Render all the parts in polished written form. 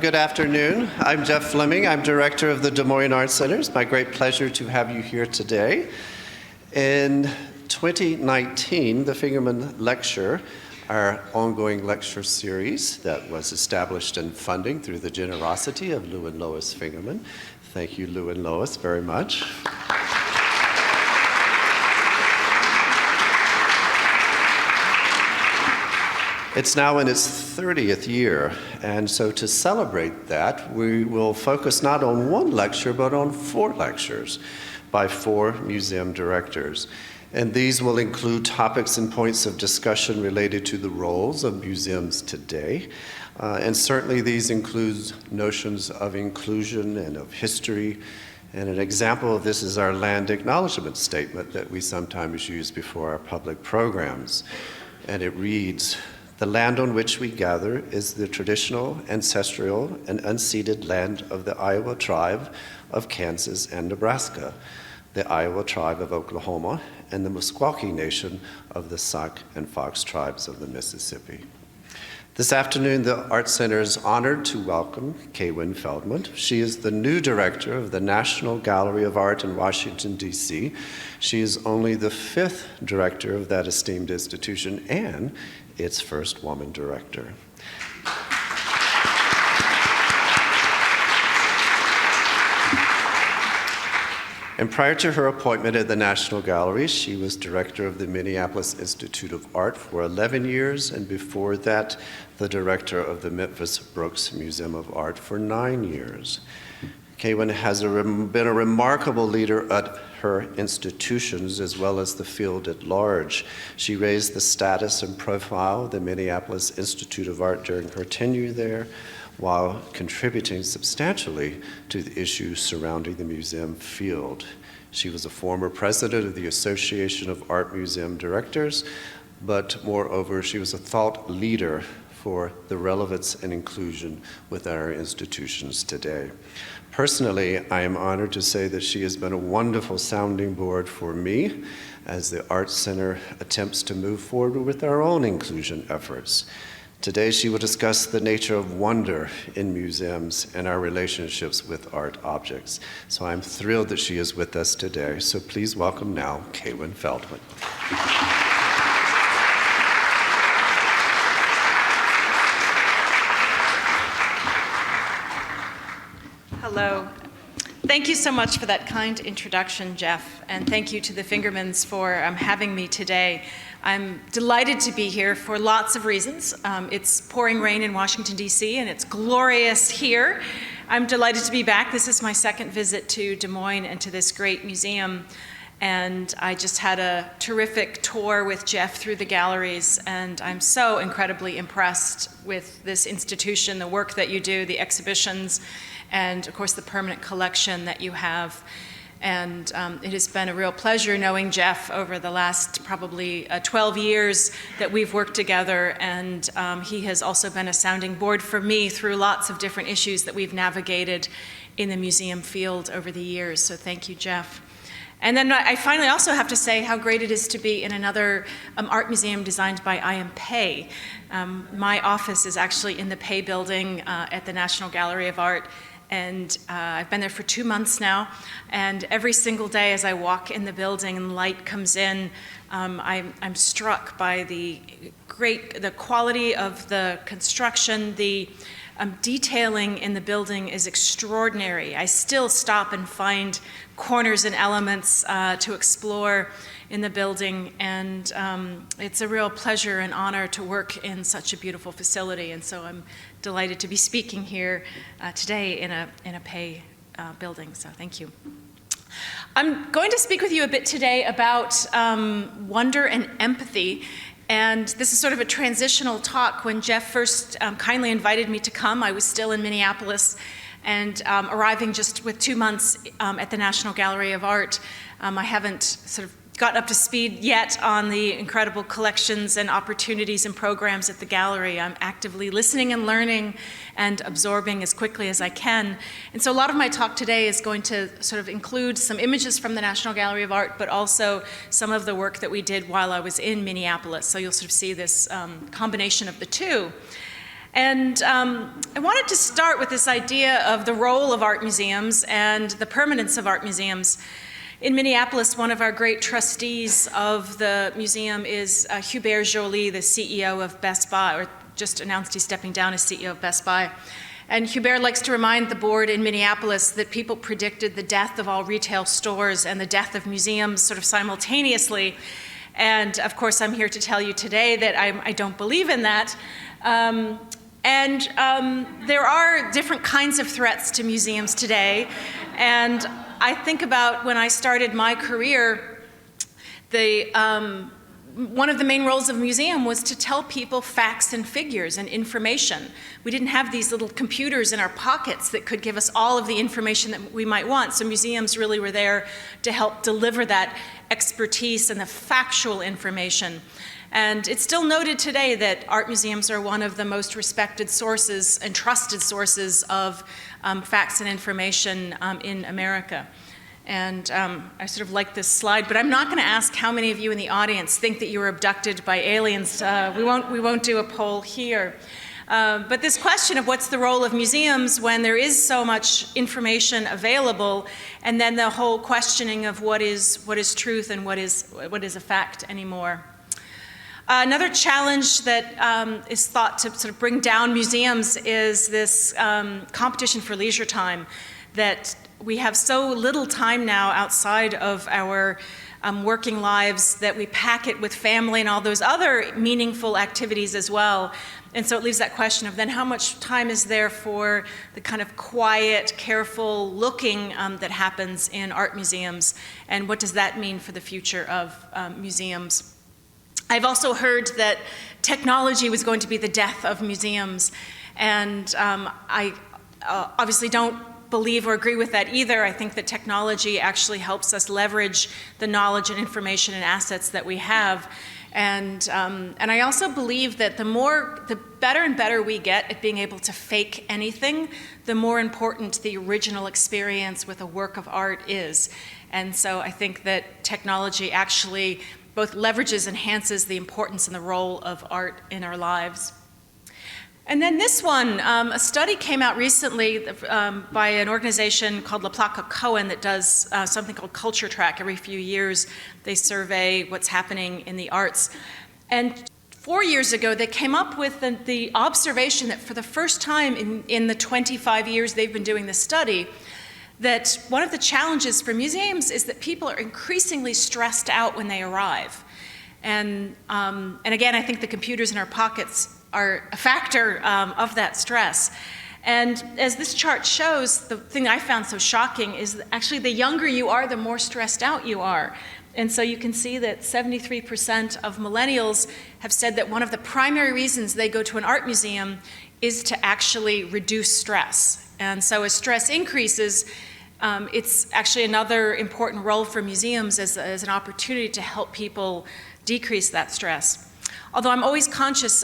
Good afternoon. I'm Jeff Fleming. I'm director of the Des Moines Art Center. It's my great pleasure to have you here today. In 2019, the Fingerman Lecture, our ongoing lecture series that was established in funding through the generosity of Lou and Lois Fingerman. Thank you, Lou and Lois, very much. It's now in its 30th year, and so to celebrate that, we will focus not on one lecture, but on 4 lectures by 4 museum directors. And these will include topics and points of discussion related to the roles of museums today. And certainly these include notions of inclusion and of history. And an example of this is our land acknowledgement statement that we sometimes use before our public programs. And it reads, "The land on which we gather is the traditional, ancestral, and unceded land of the Iowa tribe of Kansas and Nebraska, the Iowa tribe of Oklahoma, and the Musqueam Nation of the Sauk and Fox tribes of the Mississippi." This afternoon, the Art Center is honored to welcome Kaywin Feldman. She is the new director of the National Gallery of Art in Washington, D.C. She is only the 5th director of that esteemed institution and its first woman director. And prior to her appointment at the National Gallery, she was director of the Minneapolis Institute of Art for 11 years, and before that, the director of the Memphis Brooks Museum of Art for 9 years. Kaywin has been a remarkable leader at her institutions as well as the field at large. She raised the status and profile of the Minneapolis Institute of Art during her tenure there, while contributing substantially to the issues surrounding the museum field. She was a former president of the Association of Art Museum Directors, but moreover, she was a thought leader for the relevance and inclusion with our institutions today. Personally, I am honored to say that she has been a wonderful sounding board for me as the Art Center attempts to move forward with our own inclusion efforts. Today, she will discuss the nature of wonder in museums and our relationships with art objects. So I'm thrilled that she is with us today. So please welcome now Kaywin Feldman. Hello. Thank you so much for that kind introduction, Jeff, and thank you to the Fingermans for having me today. I'm delighted to be here for lots of reasons. It's pouring rain in Washington, D.C., and it's glorious here. I'm delighted to be back. This is my 2nd visit to Des Moines and to this great museum. And I just had a terrific tour with Jeff through the galleries, and I'm so incredibly impressed with this institution, the work that you do, the exhibitions, and of course the permanent collection that you have. And it has been a real pleasure knowing Jeff over the last probably 12 years that we've worked together, and he has also been a sounding board for me through lots of different issues that we've navigated in the museum field over the years, so thank you, Jeff. And then I finally also have to say how great it is to be in another art museum designed by I.M. Pei. My office is actually in the Pei building at the National Gallery of Art, and I've been there for 2 months now, and every single day as I walk in the building and light comes in, I'm struck by the quality of the construction. The detailing in the building is extraordinary. I still stop and find corners and elements to explore in the building, and it's a real pleasure and honor to work in such a beautiful facility, and so I'm delighted to be speaking here today in a Pei building, so thank you. I'm going to speak with you a bit today about wonder and empathy, and this is sort of a transitional talk. When Jeff first kindly invited me to come, I was still in Minneapolis, and arriving just with 2 months at the National Gallery of Art. I haven't sort of gotten up to speed yet on the incredible collections and opportunities and programs at the gallery. I'm actively listening and learning and absorbing as quickly as I can. And so a lot of my talk today is going to sort of include some images from the National Gallery of Art, but also some of the work that we did while I was in Minneapolis. So you'll sort of see this combination of the two. And I wanted to start with this idea of the role of art museums and the permanence of art museums. In Minneapolis, one of our great trustees of the museum is Hubert Joly, the CEO of Best Buy, or just announced he's stepping down as CEO of Best Buy. And Hubert likes to remind the board in Minneapolis that people predicted the death of all retail stores and the death of museums sort of simultaneously. And of course, I'm here to tell you today that I don't believe in that. There are different kinds of threats to museums today. And I think about when I started my career, one of the main roles of a museum was to tell people facts and figures and information. We didn't have these little computers in our pockets that could give us all of the information that we might want. So museums really were there to help deliver that expertise and the factual information. And it's still noted today that art museums are one of the most respected sources and trusted sources of facts and information in America. And I sort of like this slide, but I'm not going to ask how many of you in the audience think that you were abducted by aliens. We won't do a poll here. But this question of what's the role of museums when there is so much information available, and then the whole questioning of what is truth and what is a fact anymore. Another challenge that is thought to sort of bring down museums is this competition for leisure time, that we have so little time now outside of our working lives that we pack it with family and all those other meaningful activities as well. And so it leaves that question of then how much time is there for the kind of quiet, careful looking that happens in art museums, and what does that mean for the future of museums? I've also heard that technology was going to be the death of museums, and I obviously don't believe or agree with that either. I think that technology actually helps us leverage the knowledge and information and assets that we have. And I also believe that the better and better we get at being able to fake anything, the more important the original experience with a work of art is. And so I think that technology actually both leverages, enhances the importance and the role of art in our lives. And then this one, a study came out recently by an organization called La Placa Cohen that does something called Culture Track. Every few years, they survey what's happening in the arts. And 4 years ago, they came up with the observation that for the first time in the 25 years they've been doing this study, that one of the challenges for museums is that people are increasingly stressed out when they arrive. And again, I think the computers in our pockets are a factor of that stress. And as this chart shows, the thing I found so shocking is that actually the younger you are, the more stressed out you are. And so you can see that 73% of millennials have said that one of the primary reasons they go to an art museum is to actually reduce stress. And so as stress increases, it's actually another important role for museums as an opportunity to help people decrease that stress. Although I'm always conscious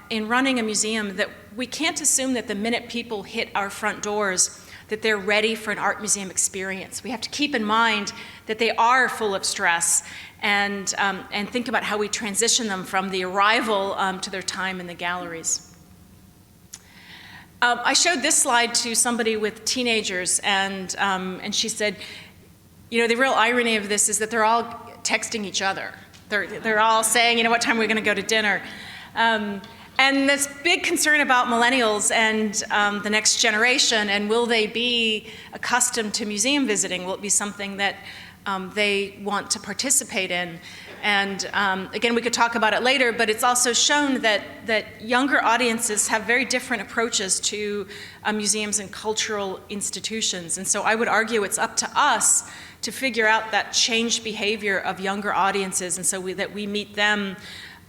in running a museum that we can't assume that the minute people hit our front doors that they're ready for an art museum experience. We have to keep in mind that they are full of stress and think about how we transition them from the arrival to their time in the galleries. I showed this slide to somebody with teenagers, and she said, you know, the real irony of this is that they're all texting each other. They're all saying, you know, what time are we going to go to dinner? And this big concern about millennials and the next generation, and will they be accustomed to museum visiting? Will it be something that they want to participate in? And again, we could talk about it later, but it's also shown that younger audiences have very different approaches to museums and cultural institutions. And so I would argue it's up to us to figure out that changed behavior of younger audiences, and so that we meet them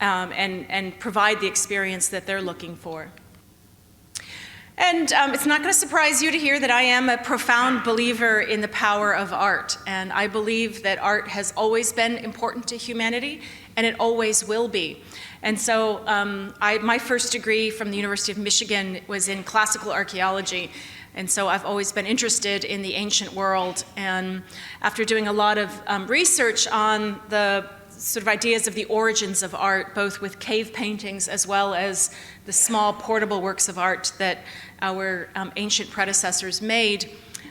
and provide the experience that they're looking for. And it's not going to surprise you to hear that I am a profound believer in the power of art. And I believe that art has always been important to humanity, and it always will be. And so my first degree from the University of Michigan was in classical archaeology. And so I've always been interested in the ancient world. And after doing a lot of research on the sort of ideas of the origins of art, both with cave paintings as well as the small portable works of art that our ancient predecessors made.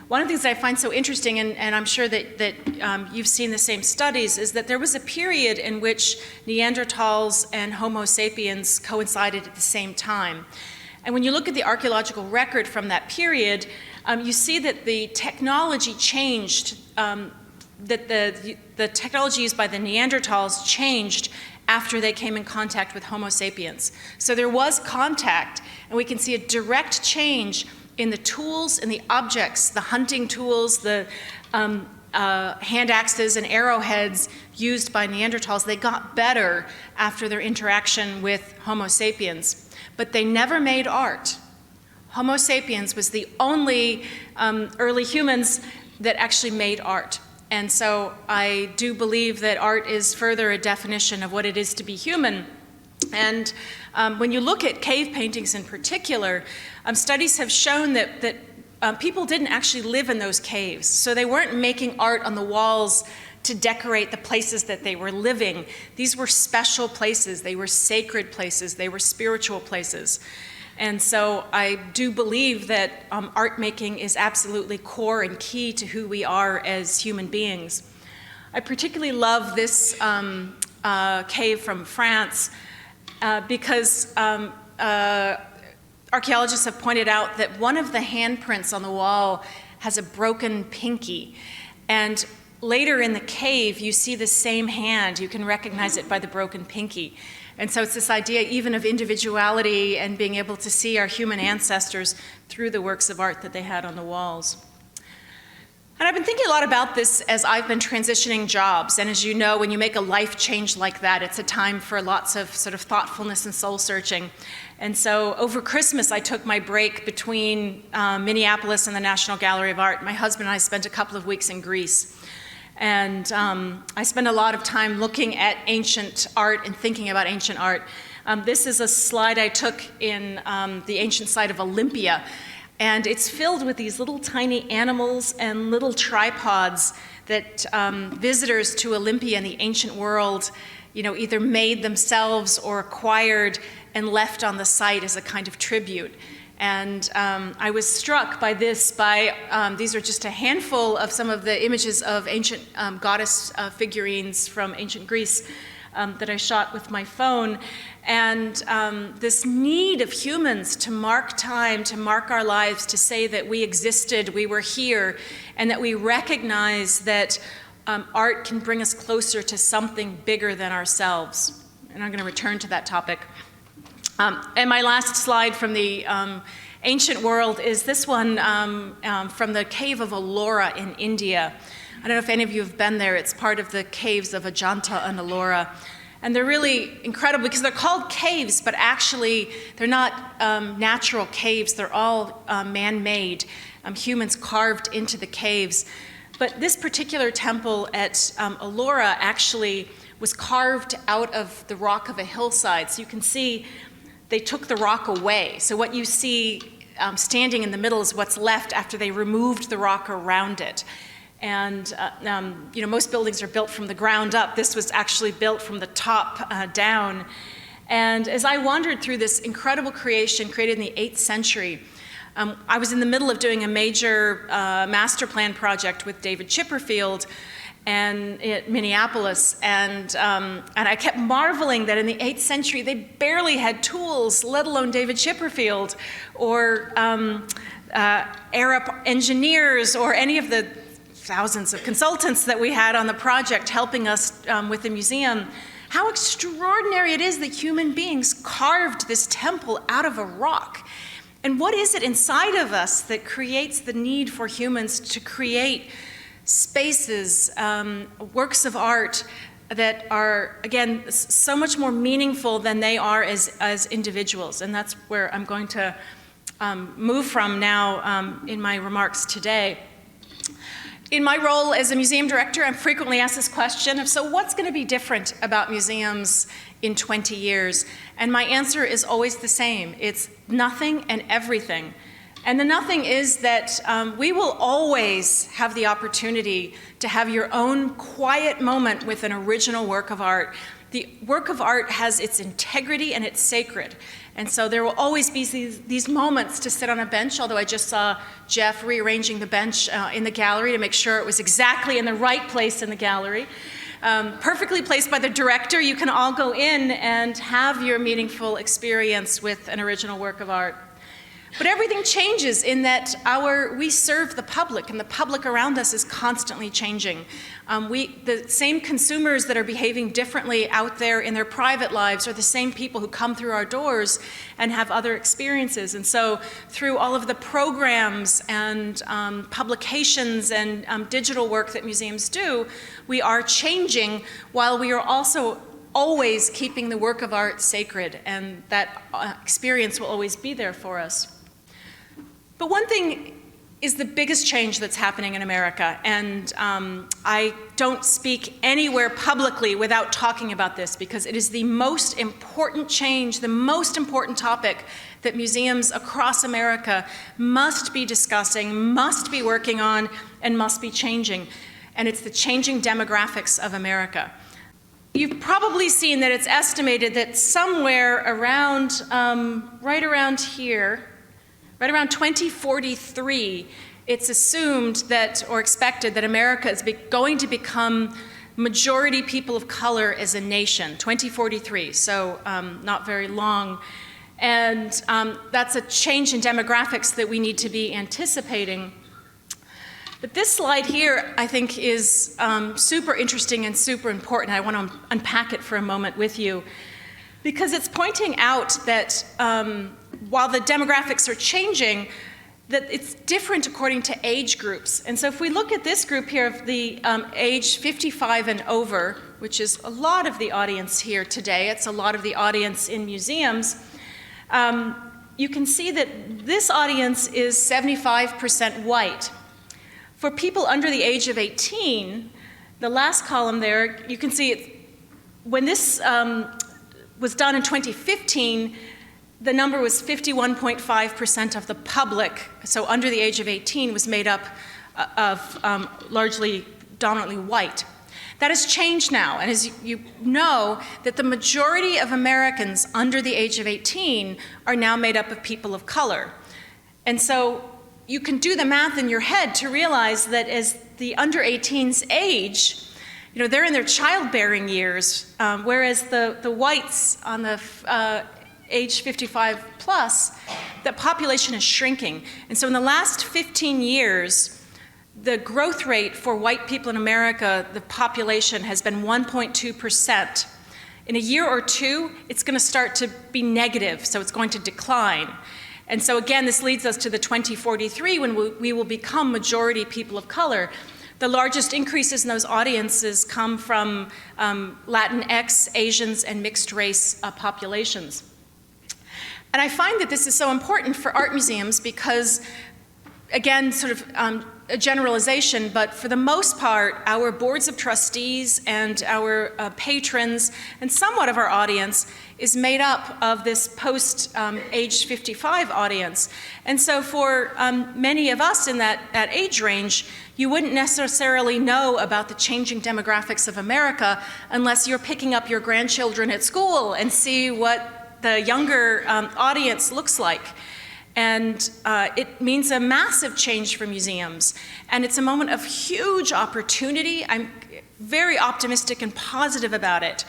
One of the things that I find so interesting, and I'm sure that you've seen the same studies, is that there was a period in which Neanderthals and Homo sapiens coincided at the same time. And when you look at the archaeological record from that period, you see that the technology changed, that the technology used by the Neanderthals changed after they came in contact with Homo sapiens. So there was contact, and we can see a direct change in the tools and the objects, the hunting tools, the hand axes and arrowheads used by Neanderthals. They got better after their interaction with Homo sapiens, but they never made art. Homo sapiens was the only early humans that actually made art. And so I do believe that art is further a definition of what it is to be human. And when you look at cave paintings in particular, studies have shown that people didn't actually live in those caves. So they weren't making art on the walls to decorate the places that they were living. These were special places. They were sacred places. They were spiritual places. And so I do believe that art making is absolutely core and key to who we are as human beings. I particularly love this cave from France because archaeologists have pointed out that one of the handprints on the wall has a broken pinky. And later in the cave, you see the same hand. You can recognize it by the broken pinky. And so it's this idea even of individuality and being able to see our human ancestors through the works of art that they had on the walls. And I've been thinking a lot about this as I've been transitioning jobs. And as you know, when you make a life change like that, it's a time for lots of sort of thoughtfulness and soul searching. And so over Christmas, I took my break between Minneapolis and the National Gallery of Art. My husband and I spent a couple of weeks in Greece. And I spend a lot of time looking at ancient art and thinking about ancient art. This is a slide I took in the ancient site of Olympia. And it's filled with these little tiny animals and little tripods that visitors to Olympia in the ancient world, either made themselves or acquired and left on the site as a kind of tribute. And I was struck by this, these are just a handful of some of the images of ancient goddess figurines from ancient Greece that I shot with my phone. And this need of humans to mark time, to mark our lives, to say that we existed, we were here, and that we recognize that art can bring us closer to something bigger than ourselves. And I'm going to return to that topic. And my last slide from the ancient world is this one from the cave of Ellora in India. I don't know if any of you have been there. It's part of the caves of Ajanta and Ellora. And they're really incredible because they're called caves, but actually they're not natural caves. They're all man-made, humans carved into the caves. But this particular temple at Ellora actually was carved out of the rock of a hillside. So you can see they took the rock away. So what you see standing in the middle is what's left after they removed the rock around it. And most buildings are built from the ground up. This was actually built from the top down. And as I wandered through this incredible creation created in the 8th century, I was in the middle of doing a major master plan project with David Chipperfield and at Minneapolis, and I kept marveling that in the 8th century they barely had tools, let alone David Chipperfield or Arab engineers or any of the thousands of consultants that we had on the project helping us with the museum. How extraordinary it is that human beings carved this temple out of a rock. And what is it inside of us that creates the need for humans to create spaces, works of art that are, again, so much more meaningful than they are as individuals? And that's where I'm going to move from now in my remarks today. In my role as a museum director, I'm frequently asked this question of, so what's going to be different about museums in 20 years? And my answer is always the same. It's nothing and everything. And the nothing is that we will always have the opportunity to have your own quiet moment with an original work of art. The work of art has its integrity and it's sacred. And so there will always be these moments to sit on a bench, although I just saw Jeff rearranging the bench in the gallery to make sure it was exactly in the right place in the gallery. Perfectly placed by the director. You can all go in and have your meaningful experience with an original work of art. But everything changes in that we serve the public, and the public around us is constantly changing. The same consumers that are behaving differently out there in their private lives are the same people who come through our doors and have other experiences. And so through all of the programs and publications and digital work that museums do, we are changing while we are also always keeping the work of art sacred, and that experience will always be there for us. But one thing is the biggest change that's happening in America, and I don't speak anywhere publicly without talking about this because it is the most important change, the most important topic that museums across America must be discussing, must be working on, and must be changing. And it's the changing demographics of America. You've probably seen that it's estimated that somewhere around, right around here, right around 2043, it's assumed that, or expected, that America is going to become majority people of color as a nation, 2043, so not very long. And that's a change in demographics that we need to be anticipating. But this slide here, I think, is super interesting and super important. I want to unpack it for a moment with you, because it's pointing out that while the demographics are changing, that it's different according to age groups. And so if we look at this group here of the age 55 and over, which is a lot of the audience here today, it's a lot of the audience in museums, you can see that this audience is 75% white. For people under the age of 18, the last column there, you can see when this was done in 2015, the number was 51.5% of the public, so under the age of 18, was made up of largely, dominantly white. That has changed now, and as you know, that the majority of Americans under the age of 18 are now made up of people of color. And so you can do the math in your head to realize that as the under 18s age, they're in their childbearing years, whereas the whites on the age 55 plus, the population is shrinking. And so in the last 15 years, the growth rate for white people in America, the population, has been 1.2%. In a year or two, it's going to start to be negative, so it's going to decline. And so again, this leads us to the 2043 when we will become majority people of color. The largest increases in those audiences come from Latinx, Asians, and mixed race populations. And I find that this is so important for art museums because, again, sort of a generalization, but for the most part, our boards of trustees and our patrons and somewhat of our audience is made up of this post-age 55 audience. And so for many of us in that age range, you wouldn't necessarily know about the changing demographics of America unless you're picking up your grandchildren at school and see what the younger audience looks like. And it means a massive change for museums. And it's a moment of huge opportunity. I'm very optimistic and positive about it.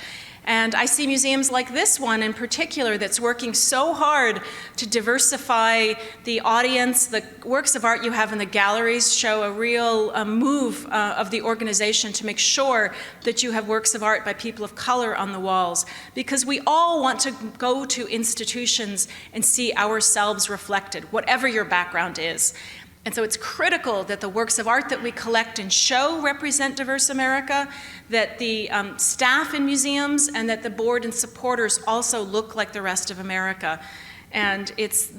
And I see museums like this one in particular that's working so hard to diversify the audience. The works of art you have in the galleries show a real move of the organization to make sure that you have works of art by people of color on the walls, because we all want to go to institutions and see ourselves reflected, whatever your background is. And so it's critical that the works of art that we collect and show represent diverse America, that the staff in museums and that the board and supporters also look like the rest of America. And it's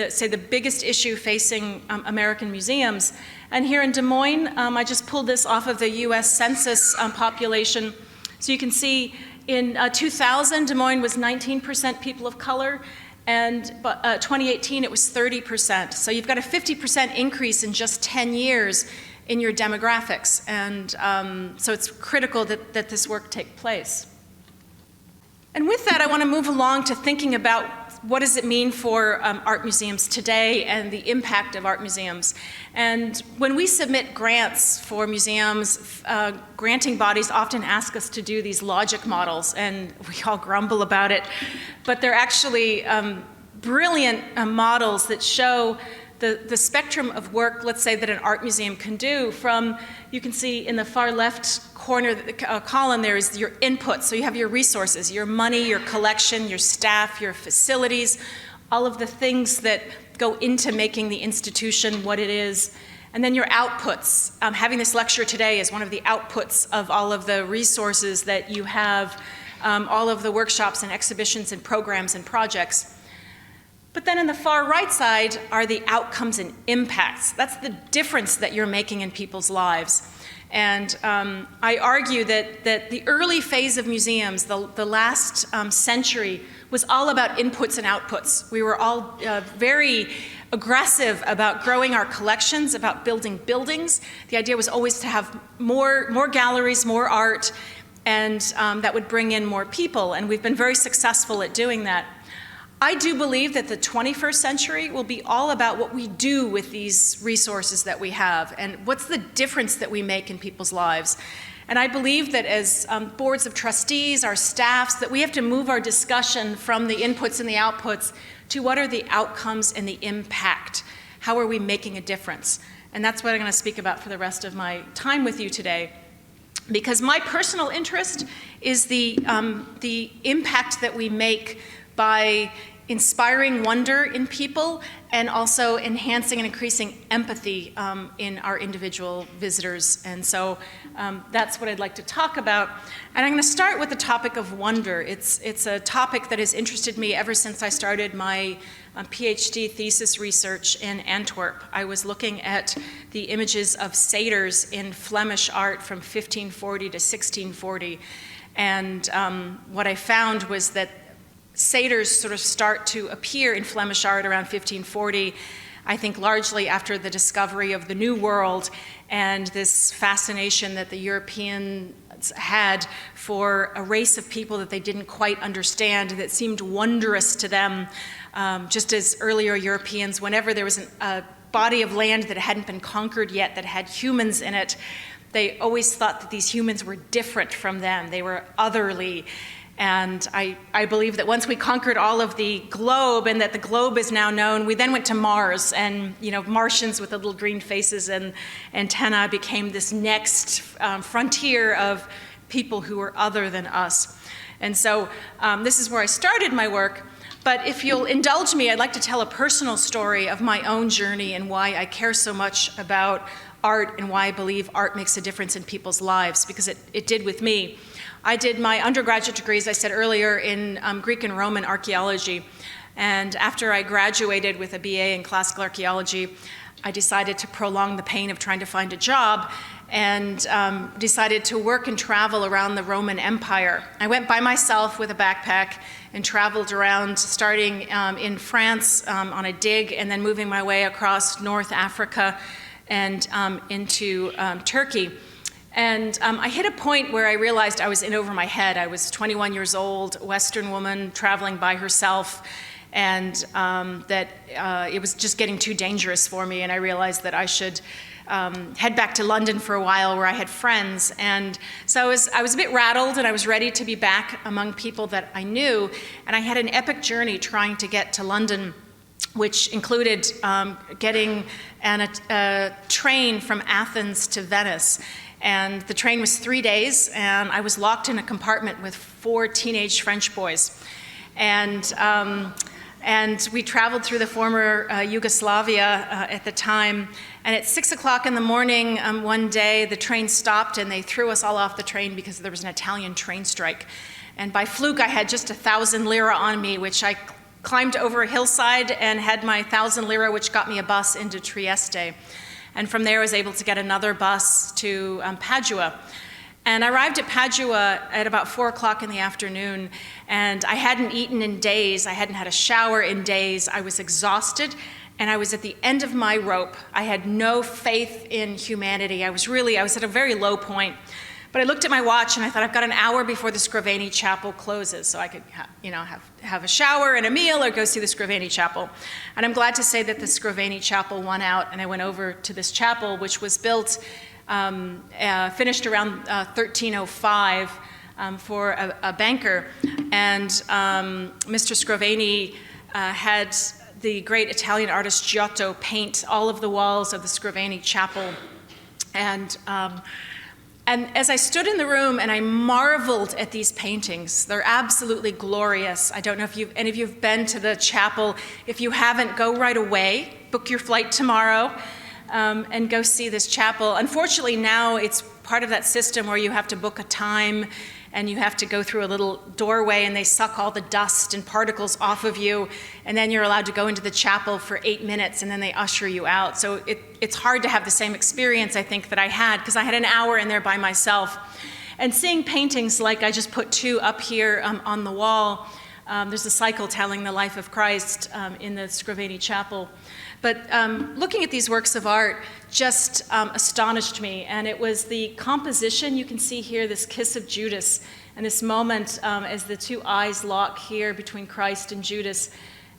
say the biggest issue facing American museums. And here in Des Moines, I just pulled this off of the US Census population. So you can see in 2000, Des Moines was 19% people of color. And 2018, it was 30%. So you've got a 50% increase in just 10 years in your demographics. And so it's critical that this work take place. And with that, I want to move along to thinking about what does it mean for art museums today and the impact of art museums. And when we submit grants for museums, granting bodies often ask us to do these logic models, and we all grumble about it. But they're actually brilliant models that show the spectrum of work, let's say, that an art museum can do from, you can see in the far left corner column there is your input. So you have your resources, your money, your collection, your staff, your facilities, all of the things that go into making the institution what it is. And then your outputs. Having this lecture today is one of the outputs of all of the resources that you have, all of the workshops and exhibitions and programs and projects. But then in the far right side are the outcomes and impacts. That's the difference that you're making in people's lives. And I argue that the early phase of museums, the last century, was all about inputs and outputs. We were all very aggressive about growing our collections, about building buildings. The idea was always to have more galleries, more art, and that would bring in more people. And we've been very successful at doing that. I do believe that the 21st century will be all about what we do with these resources that we have and what's the difference that we make in people's lives. And I believe that as boards of trustees, our staffs, that we have to move our discussion from the inputs and the outputs to what are the outcomes and the impact. How are we making a difference? And that's what I'm going to speak about for the rest of my time with you today. Because my personal interest is the impact that we make by inspiring wonder in people and also enhancing and increasing empathy in our individual visitors. And so that's what I'd like to talk about. And I'm going to start with the topic of wonder. It's a topic that has interested me ever since I started my PhD thesis research in Antwerp. I was looking at the images of satyrs in Flemish art from 1540 to 1640. And what I found was that satyrs sort of start to appear in Flemish art around 1540, I think largely after the discovery of the New World and this fascination that the Europeans had for a race of people that they didn't quite understand, that seemed wondrous to them, just as earlier Europeans, whenever there was a body of land that hadn't been conquered yet, that had humans in it, they always thought that these humans were different from them, they were otherly. And I believe that once we conquered all of the globe and that the globe is now known, we then went to Mars, and Martians with the little green faces and antennae became this next frontier of people who were other than us. And so this is where I started my work. But if you'll indulge me, I'd like to tell a personal story of my own journey and why I care so much about art and why I believe art makes a difference in people's lives, because it did with me. I did my undergraduate degree, as I said earlier, in Greek and Roman archaeology. And after I graduated with a BA in classical archaeology, I decided to prolong the pain of trying to find a job and decided to work and travel around the Roman Empire. I went by myself with a backpack and traveled around, starting in France on a dig and then moving my way across North Africa and into Turkey. And I hit a point where I realized I was in over my head. I was 21 years old, Western woman traveling by herself, and that it was just getting too dangerous for me, and I realized that I should head back to London for a while where I had friends. And so I was a bit rattled, and I was ready to be back among people that I knew, and I had an epic journey trying to get to London, which included getting a train from Athens to Venice. And the train was 3 days, and I was locked in a compartment with 4 teenage French boys. And we traveled through the former Yugoslavia at the time. And at 6 o'clock in the morning one day, the train stopped, and they threw us all off the train because there was an Italian train strike. And by fluke, I had just 1,000 lira on me, which I climbed over a hillside and had my 1,000 lira, which got me a bus into Trieste. And from there, I was able to get another bus to Padua. And I arrived at Padua at about 4 o'clock in the afternoon, and I hadn't eaten in days. I hadn't had a shower in days. I was exhausted, and I was at the end of my rope. I had no faith in humanity. I was at a very low point. But I looked at my watch, and I thought, I've got an hour before the Scrovegni Chapel closes, so I could have a shower and a meal or go see the Scrovegni Chapel. And I'm glad to say that the Scrovegni Chapel won out, and I went over to this chapel, which was built finished around 1305 for a banker. And Mr. Scrovegni had the great Italian artist Giotto paint all of the walls of the Scrovegni Chapel. And as I stood in the room and I marveled at these paintings, they're absolutely glorious. I don't know if any of you have been to the chapel. If you haven't, go right away. Book your flight tomorrow. And go see this chapel. Unfortunately, now it's part of that system where you have to book a time and you have to go through a little doorway and they suck all the dust and particles off of you, and then you're allowed to go into the chapel for 8 minutes and then they usher you out. So it's hard to have the same experience, I think, that I had, because I had an hour in there by myself. And seeing paintings like I just put 2 up here on the wall. There's a cycle telling the life of Christ in the Scrovegni Chapel. But looking at these works of art just astonished me, and it was the composition. You can see here this kiss of Judas, and this moment as the 2 eyes lock here between Christ and Judas,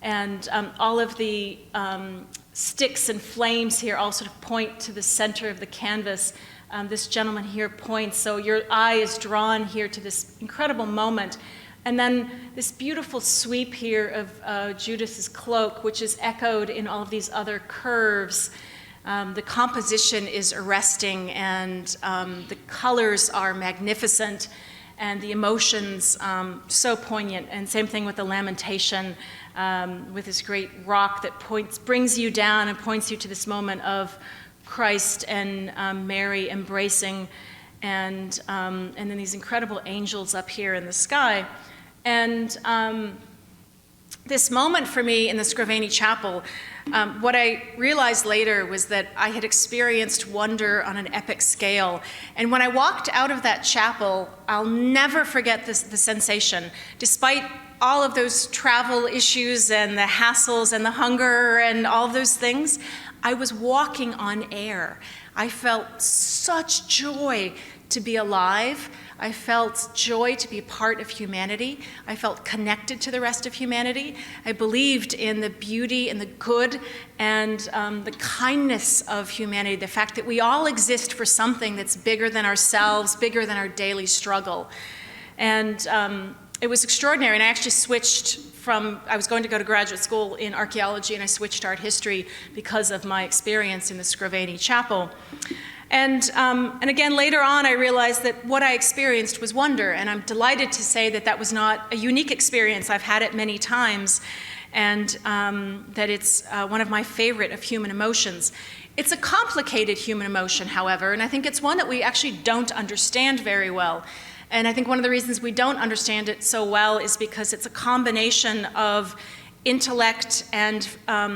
and all of the sticks and flames here all sort of point to the center of the canvas. This gentleman here points, so your eye is drawn here to this incredible moment. And then this beautiful sweep here of Judas's cloak, which is echoed in all of these other curves. The composition is arresting, and the colors are magnificent, and the emotions so poignant. And same thing with the Lamentation, with this great rock that brings you down and points you to this moment of Christ and Mary embracing, and then these incredible angels up here in the sky. And this moment for me in the Scrovegni Chapel, what I realized later was that I had experienced wonder on an epic scale. And when I walked out of that chapel, I'll never forget the sensation. Despite all of those travel issues and the hassles and the hunger and all of those things, I was walking on air. I felt such joy to be alive. I felt joy to be part of humanity. I felt connected to the rest of humanity. I believed in the beauty and the good and the kindness of humanity, the fact that we all exist for something that's bigger than ourselves, bigger than our daily struggle. And it was extraordinary. And I actually switched I was going to go to graduate school in archaeology, and I switched to art history because of my experience in the Scrovegni Chapel. And again, later on, I realized that what I experienced was wonder, and I'm delighted to say that that was not a unique experience. I've had it many times, and that it's one of my favorite of human emotions. It's a complicated human emotion, however, and I think it's one that we actually don't understand very well. And I think one of the reasons we don't understand it so well is because it's a combination of intellect and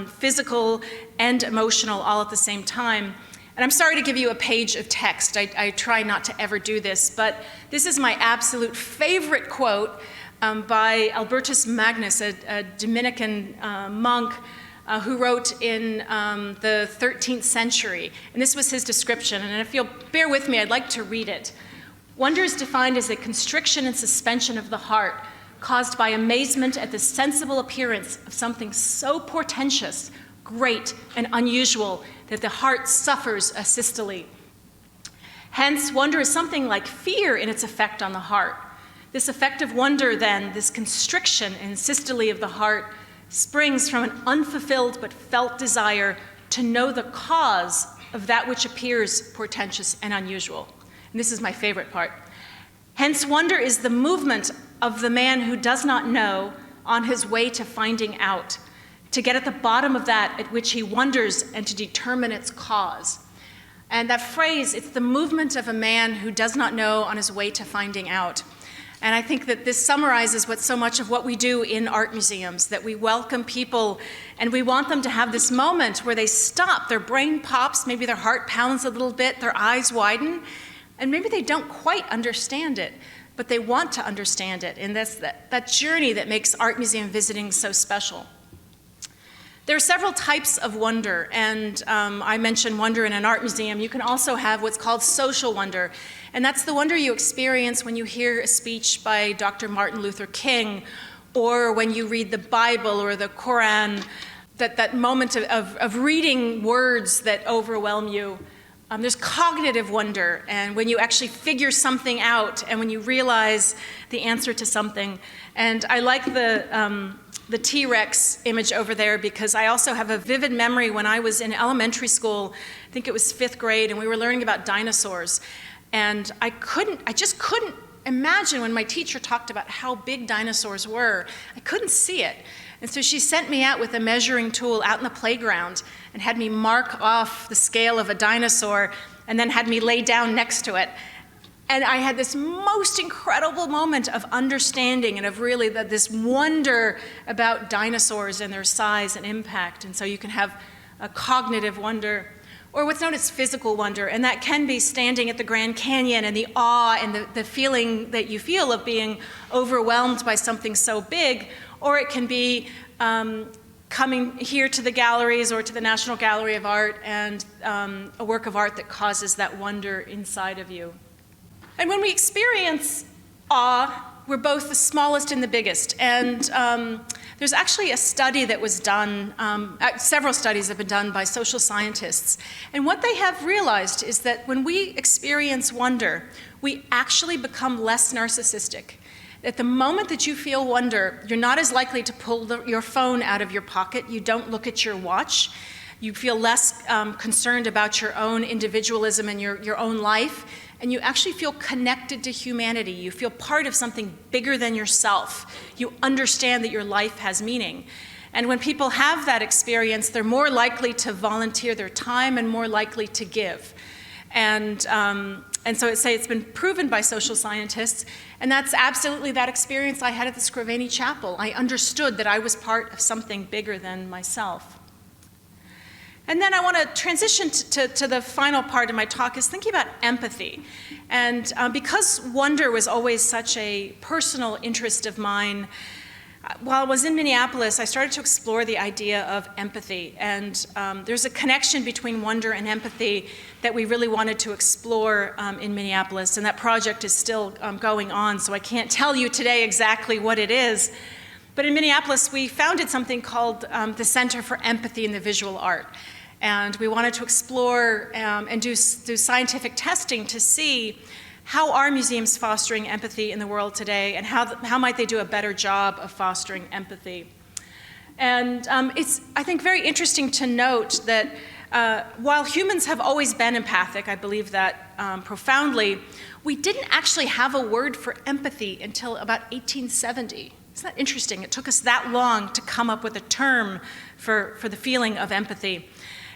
physical and emotional all at the same time. And I'm sorry to give you a page of text. I try not to ever do this, but this is my absolute favorite quote by Albertus Magnus, a Dominican monk who wrote in the 13th century. And this was his description. And if you'll bear with me, I'd like to read it. Wonder is defined as a constriction and suspension of the heart caused by amazement at the sensible appearance of something so portentous, great, and unusual that the heart suffers asystole. Hence, wonder is something like fear in its effect on the heart. This effect of wonder, then, this constriction and systole of the heart, springs from an unfulfilled but felt desire to know the cause of that which appears portentous and unusual. And this is my favorite part. Hence, wonder is the movement of the man who does not know on his way to finding out, to get at the bottom of that at which he wonders and to determine its cause. And that phrase, it's the movement of a man who does not know on his way to finding out. And I think that this summarizes what so much of what we do in art museums, that we welcome people and we want them to have this moment where they stop, their brain pops, maybe their heart pounds a little bit, their eyes widen, And maybe they don't quite understand it, but they want to understand it. And that's that journey that makes art museum visiting so special. There are several types of wonder, and I mentioned wonder in an art museum. You can also have what's called social wonder, and that's the wonder you experience when you hear a speech by Dr. Martin Luther King, or when you read the Bible or the Quran, that moment of reading words that overwhelm you. There's cognitive wonder, and when you actually figure something out, and when you realize the answer to something. And I like the T-Rex image over there because I also have a vivid memory when I was in elementary school. I think it was 5th grade, and we were learning about dinosaurs. And I just couldn't imagine when my teacher talked about how big dinosaurs were. I couldn't see it. And so she sent me out with a measuring tool out in the playground and had me mark off the scale of a dinosaur and then had me lay down next to it. And I had this most incredible moment of understanding and of really this wonder about dinosaurs and their size and impact. And so you can have a cognitive wonder, or what's known as physical wonder, and that can be standing at the Grand Canyon and the awe and the feeling that you feel of being overwhelmed by something so big, or it can be coming here to the galleries or to the National Gallery of Art and a work of art that causes that wonder inside of you. And when we experience awe, we're both the smallest and the biggest. And there's actually a study that was done, several studies have been done by social scientists. And what they have realized is that when we experience wonder, we actually become less narcissistic. At the moment that you feel wonder, you're not as likely to pull your phone out of your pocket. You don't look at your watch. You feel less concerned about your own individualism and your own life. And you actually feel connected to humanity. You feel part of something bigger than yourself. You understand that your life has meaning. And when people have that experience, they're more likely to volunteer their time and more likely to give. And so it's been proven by social scientists, and that's absolutely that experience I had at the Scrovegni Chapel. I understood that I was part of something bigger than myself. And then I want to transition to the final part of my talk, is thinking about empathy. And because wonder was always such a personal interest of mine, while I was in Minneapolis, I started to explore the idea of empathy. And there's a connection between wonder and empathy that we really wanted to explore in Minneapolis. And that project is still going on, so I can't tell you today exactly what it is. But in Minneapolis, we founded something called the Center for Empathy in the Visual Art. And we wanted to explore and do scientific testing to see how are museums fostering empathy in the world today, and how might they do a better job of fostering empathy. And it's, I think, very interesting to note that while humans have always been empathic, I believe that profoundly, we didn't actually have a word for empathy until about 1870. Isn't that interesting? It took us that long to come up with a term for the feeling of empathy.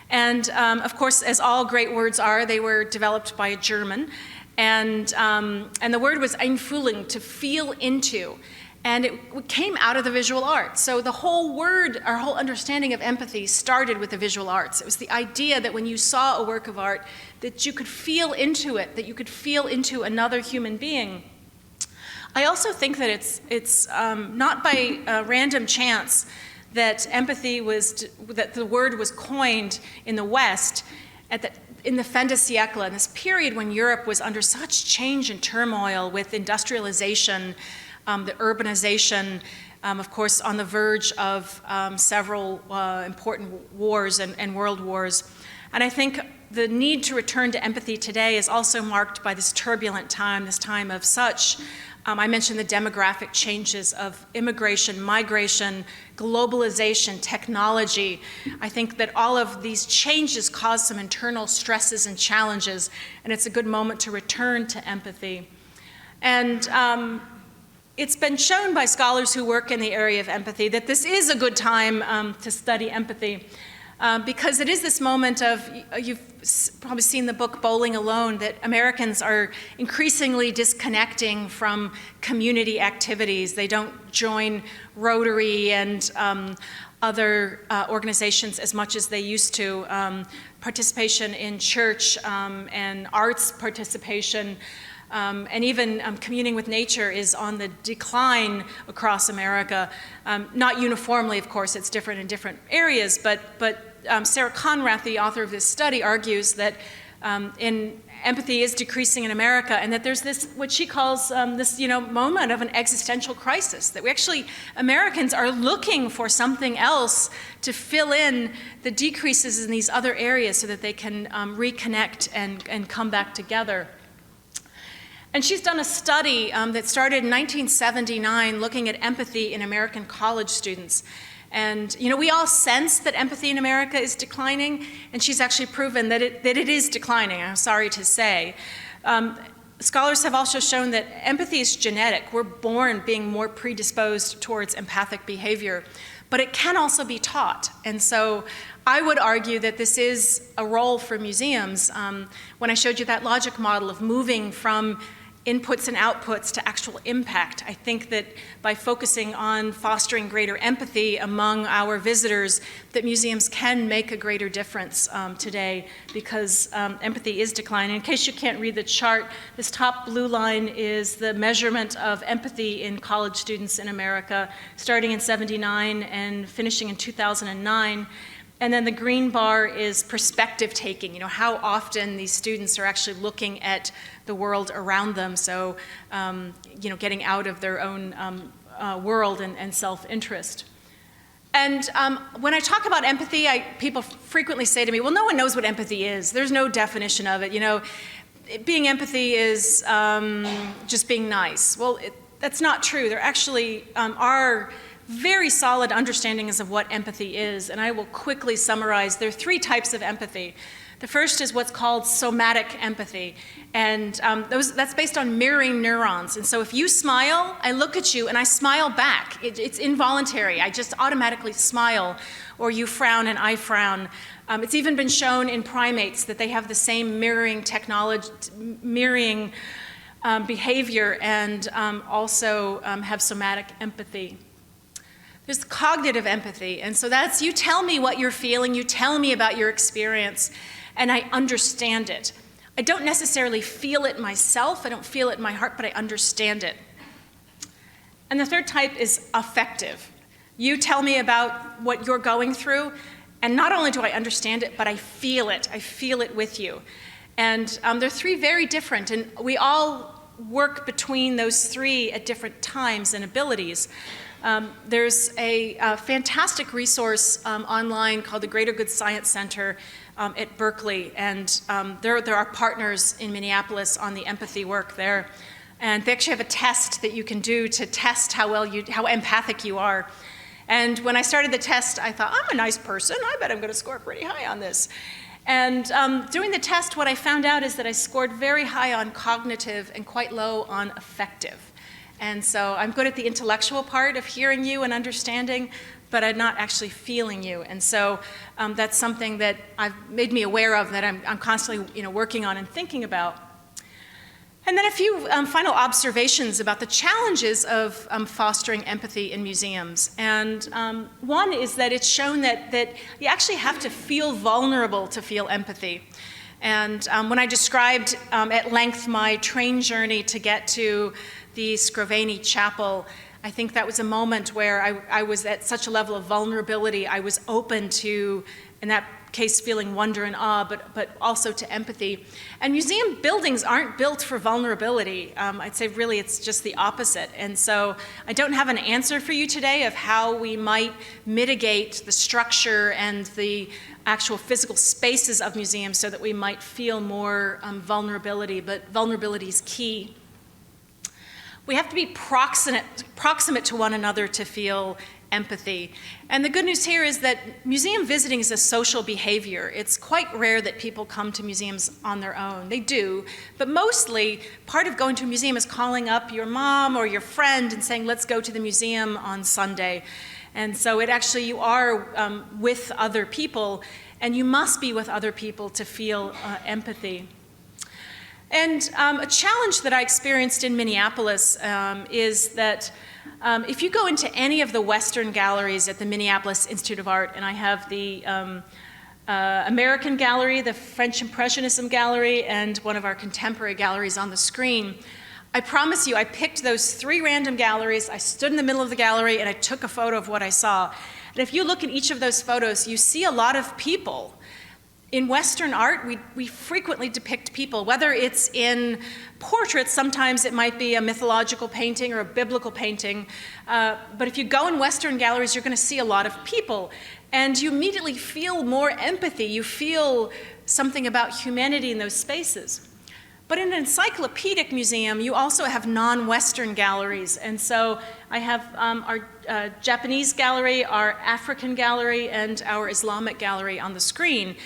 And of course, as all great words are, they were developed by a German. And the word was einfühlen, to feel into. And it came out of the visual arts. So the whole word, our whole understanding of empathy started with the visual arts. It was the idea that when you saw a work of art, that you could feel into it, that you could feel into another human being. I also think that it's not by random chance that empathy that the word was coined in the West in the fin de siècle, in this period when Europe was under such change and turmoil with industrialization, the urbanization, of course, on the verge of several important wars and world wars. And I think the need to return to empathy today is also marked by this turbulent time, this time of such, I mentioned the demographic changes of immigration, migration, globalization, technology. I think that all of these changes cause some internal stresses and challenges, and it's a good moment to return to empathy. And it's been shown by scholars who work in the area of empathy that this is a good time to study empathy. Because it is this moment of, you've probably seen the book Bowling Alone, that Americans are increasingly disconnecting from community activities. They don't join Rotary and other organizations as much as they used to. participation in church and arts participation, and even communing with nature is on the decline across America. Not uniformly, of course, it's different in different areas, but Sarah Conrath, the author of this study, argues that empathy is decreasing in America, and that there's this, what she calls this, moment of an existential crisis, that we actually, Americans are looking for something else to fill in the decreases in these other areas so that they can reconnect and come back together. And she's done a study that started in 1979 looking at empathy in American college students. And we all sense that empathy in America is declining, and she's actually proven that it is declining, I'm sorry to say. Scholars have also shown that empathy is genetic. We're born being more predisposed towards empathic behavior, but it can also be taught. And so I would argue that this is a role for museums. When I showed you that logic model of moving from inputs and outputs to actual impact, I think that by focusing on fostering greater empathy among our visitors, that museums can make a greater difference today, because empathy is declining. In case you can't read the chart, this top blue line is the measurement of empathy in college students in America, starting in '79 and finishing in 2009. And then the green bar is perspective taking, how often these students are actually looking at the world around them, so, getting out of their own world and self-interest. And when I talk about empathy, people frequently say to me, well, no one knows what empathy is. There's no definition of it. Being empathy is just being nice. Well, that's not true. There actually are very solid understandings of what empathy is, and I will quickly summarize. There are three types of empathy. The first is what's called somatic empathy, and that's based on mirroring neurons. And so if you smile, I look at you and I smile back. It's involuntary. I just automatically smile. Or you frown and I frown. It's even been shown in primates that they have the same mirroring technology, mirroring behavior, and also have somatic empathy. There's cognitive empathy, and so that's you tell me what you're feeling, you tell me about your experience, and I understand it. I don't necessarily feel it myself, I don't feel it in my heart, but I understand it. And the third type is affective. You tell me about what you're going through, and not only do I understand it, but I feel it with you. And they're three very different, and we all work between those three at different times and abilities. There's a fantastic resource online called the Greater Good Science Center at Berkeley, and there are partners in Minneapolis on the empathy work there. And they actually have a test that you can do to test how empathic you are. And when I started the test, I thought, I'm a nice person. I bet I'm going to score pretty high on this. And doing the test, what I found out is that I scored very high on cognitive and quite low on affective. And so I'm good at the intellectual part of hearing you and understanding, but I'm not actually feeling you. And so that's something that I've made me aware of, that I'm constantly working on and thinking about. And then a few final observations about the challenges of fostering empathy in museums. And one is that it's shown that you actually have to feel vulnerable to feel empathy. And when I described at length my train journey to get to the Scrovegni Chapel, I think that was a moment where I was at such a level of vulnerability. I was open to, in that case, feeling wonder and awe, but also to empathy. And museum buildings aren't built for vulnerability. I'd say really it's just the opposite. And so I don't have an answer for you today of how we might mitigate the structure and the actual physical spaces of museums so that we might feel more vulnerability, but vulnerability is key. We have to be proximate to one another to feel empathy. And the good news here is that museum visiting is a social behavior. It's quite rare that people come to museums on their own. They do, but mostly part of going to a museum is calling up your mom or your friend and saying, let's go to the museum on Sunday. And so you are with other people, and you must be with other people to feel empathy. And a challenge that I experienced in Minneapolis is that if you go into any of the Western galleries at the Minneapolis Institute of Art, and I have the American gallery, the French Impressionism gallery, and one of our contemporary galleries on the screen. I promise you, I picked those 3 random galleries, I stood in the middle of the gallery, and I took a photo of what I saw. And if you look at each of those photos, you see a lot of people. In Western art, we frequently depict people, whether it's in portraits, sometimes it might be a mythological painting or a biblical painting, but if you go in Western galleries, you're going to see a lot of people, and you immediately feel more empathy. You feel something about humanity in those spaces. But in an encyclopedic museum, you also have non-Western galleries, and so I have our Japanese gallery, our African gallery, and our Islamic gallery on the screen.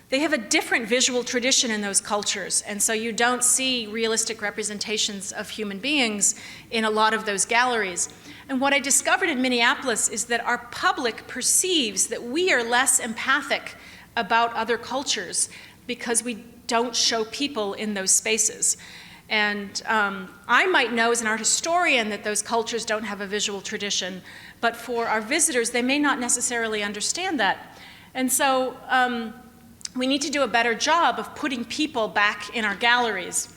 They have a different visual tradition in those cultures, and so you don't see realistic representations of human beings in a lot of those galleries. And what I discovered in Minneapolis is that our public perceives that we are less empathic about other cultures because we don't show people in those spaces. And I might know as an art historian that those cultures don't have a visual tradition, but for our visitors, they may not necessarily understand that. And so, we need to do a better job of putting people back in our galleries.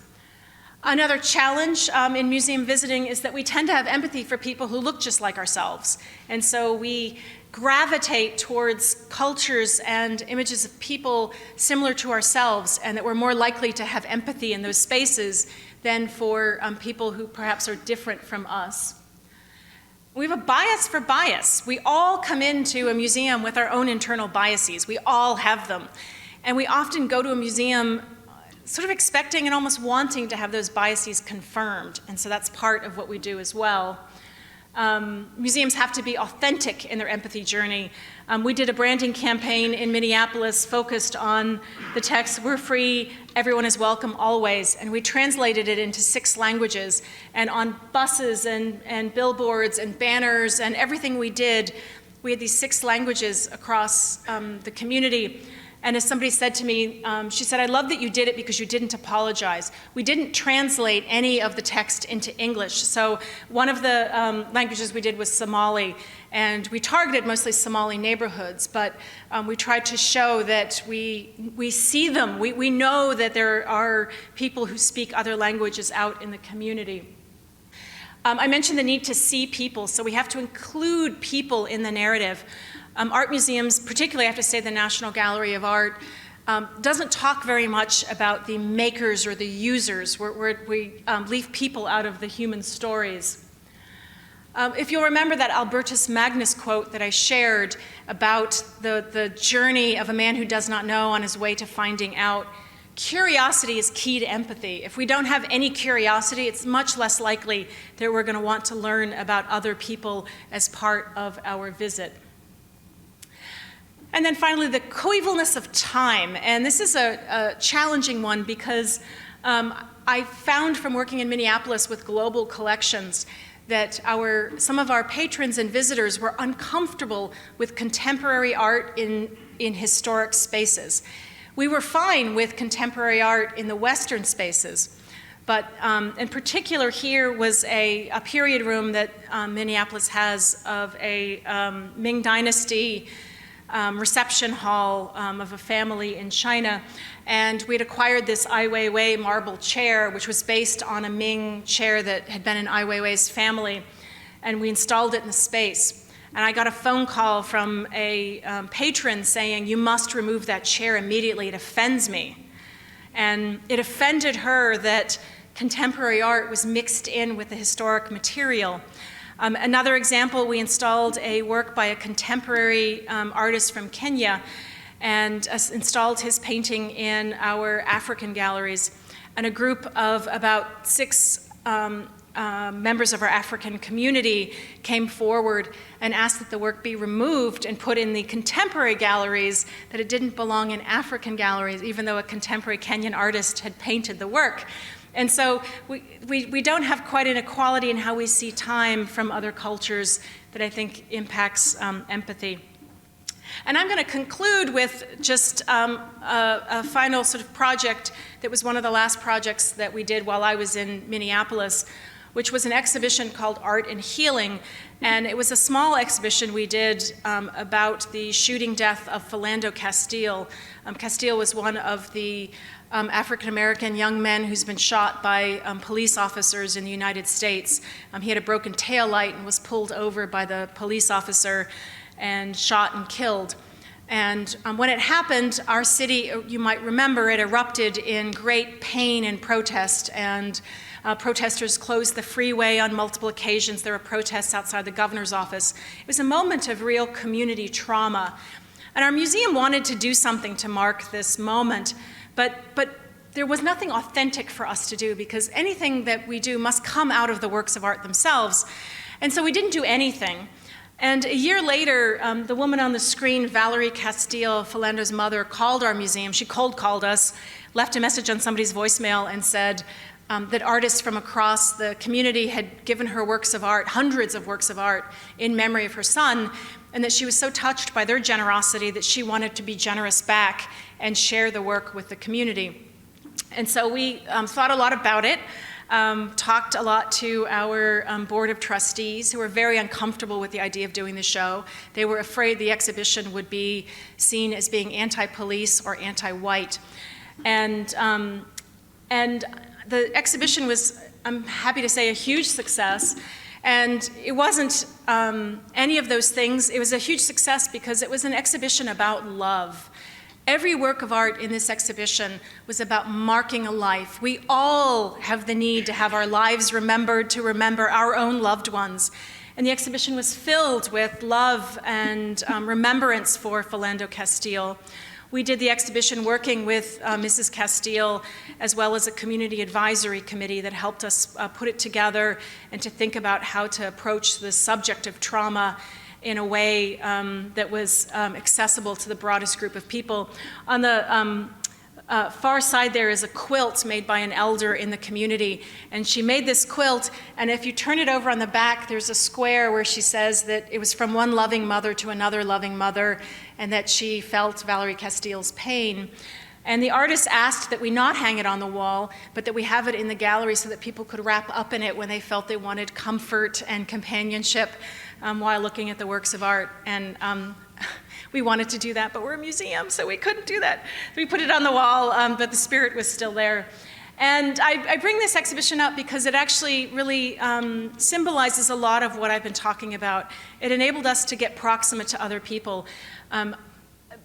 Another challenge in museum visiting is that we tend to have empathy for people who look just like ourselves. And so we gravitate towards cultures and images of people similar to ourselves, and that we're more likely to have empathy in those spaces than for people who perhaps are different from us. We have a bias for bias. We all come into a museum with our own internal biases. We all have them. And we often go to a museum sort of expecting and almost wanting to have those biases confirmed. And so that's part of what we do as well. Museums have to be authentic in their empathy journey. We did a branding campaign in Minneapolis focused on the text, "We're free, everyone is welcome always," and we translated it into 6 languages. And on buses and billboards and banners and everything we did, we had these 6 languages across the community. And as somebody said to me, she said, "I love that you did it because you didn't apologize." We didn't translate any of the text into English. So one of the languages we did was Somali, and we targeted mostly Somali neighborhoods, but we tried to show that we see them. We know that there are people who speak other languages out in the community. I mentioned the need to see people, so we have to include people in the narrative. Art museums, particularly I have to say the National Gallery of Art, doesn't talk very much about the makers or the users. We leave people out of the human stories. If you'll remember that Albertus Magnus quote that I shared about the journey of a man who does not know on his way to finding out, curiosity is key to empathy. If we don't have any curiosity, it's much less likely that we're going to want to learn about other people as part of our visit. And then finally, the coevalness of time. And this is a challenging one because I found from working in Minneapolis with global collections that some of our patrons and visitors were uncomfortable with contemporary art in historic spaces. We were fine with contemporary art in the Western spaces, but in particular here was a period room that Minneapolis has of a Ming Dynasty reception hall of a family in China, and we'd acquired this Ai Weiwei marble chair, which was based on a Ming chair that had been in Ai Weiwei's family, and we installed it in the space. And I got a phone call from a patron saying, "You must remove that chair immediately, it offends me." And it offended her that contemporary art was mixed in with the historic material. Another example, we installed a work by a contemporary artist from Kenya and installed his painting in our African galleries. And a group of about 6 members of our African community came forward and asked that the work be removed and put in the contemporary galleries, that it didn't belong in African galleries, even though a contemporary Kenyan artist had painted the work. And so we don't have quite an equality in how we see time from other cultures that I think impacts empathy. And I'm going to conclude with just a final sort of project that was one of the last projects that we did while I was in Minneapolis. which was an exhibition called Art and Healing. And it was a small exhibition we did about the shooting death of Philando Castile. Castile was one of the African-American young men who's been shot by police officers in the United States. He had a broken taillight and was pulled over by the police officer and shot and killed. And when it happened, our city, you might remember, it erupted in great pain and protest, and protesters closed the freeway on multiple occasions. There were protests outside the governor's office. It was a moment of real community trauma. And our museum wanted to do something to mark this moment, but there was nothing authentic for us to do, because anything that we do must come out of the works of art themselves. And so we didn't do anything. And a year later, the woman on the screen, Valerie Castile, Philando's mother, called our museum. She cold called us, left a message on somebody's voicemail, and said that artists from across the community had given her works of art, hundreds of works of art, in memory of her son, and that she was so touched by their generosity that she wanted to be generous back and share the work with the community. And so we thought a lot about it. Talked a lot to our board of trustees, who were very uncomfortable with the idea of doing the show. They were afraid the exhibition would be seen as being anti-police or anti-white. And the exhibition was, I'm happy to say, a huge success. And it wasn't any of those things. It was a huge success because it was an exhibition about love. Every work of art in this exhibition was about marking a life. We all have the need to have our lives remembered, to remember our own loved ones. And the exhibition was filled with love and remembrance for Philando Castile. We did the exhibition working with Mrs. Castile, as well as a community advisory committee that helped us put it together and to think about how to approach the subject of trauma in a way that was accessible to the broadest group of people. On the far side there is a quilt made by an elder in the community, and she made this quilt, and if you turn it over on the back, there's a square where she says that it was from one loving mother to another loving mother, and that she felt Valerie Castile's pain. And the artist asked that we not hang it on the wall, but that we have it in the gallery so that people could wrap up in it when they felt they wanted comfort and companionship while looking at the works of art. And we wanted to do that, but we're a museum, so we couldn't do that. We put it on the wall, but the spirit was still there. And I bring this exhibition up because it actually really symbolizes a lot of what I've been talking about. It enabled us to get proximate to other people.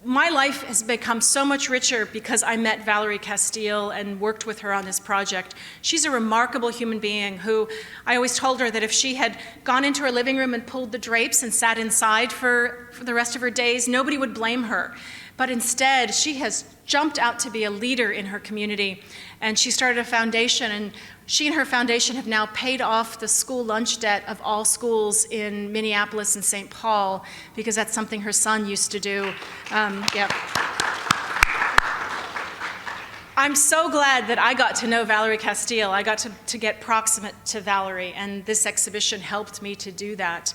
My life has become so much richer because I met Valerie Castile and worked with her on this project. She's a remarkable human being who, I always told her that if she had gone into her living room and pulled the drapes and sat inside for the rest of her days, nobody would blame her. But instead, she has jumped out to be a leader in her community. And she started a foundation, and she and her foundation have now paid off the school lunch debt of all schools in Minneapolis and St. Paul, because that's something her son used to do. Yep. I'm so glad that I got to know Valerie Castile. I got to get proximate to Valerie, and this exhibition helped me to do that.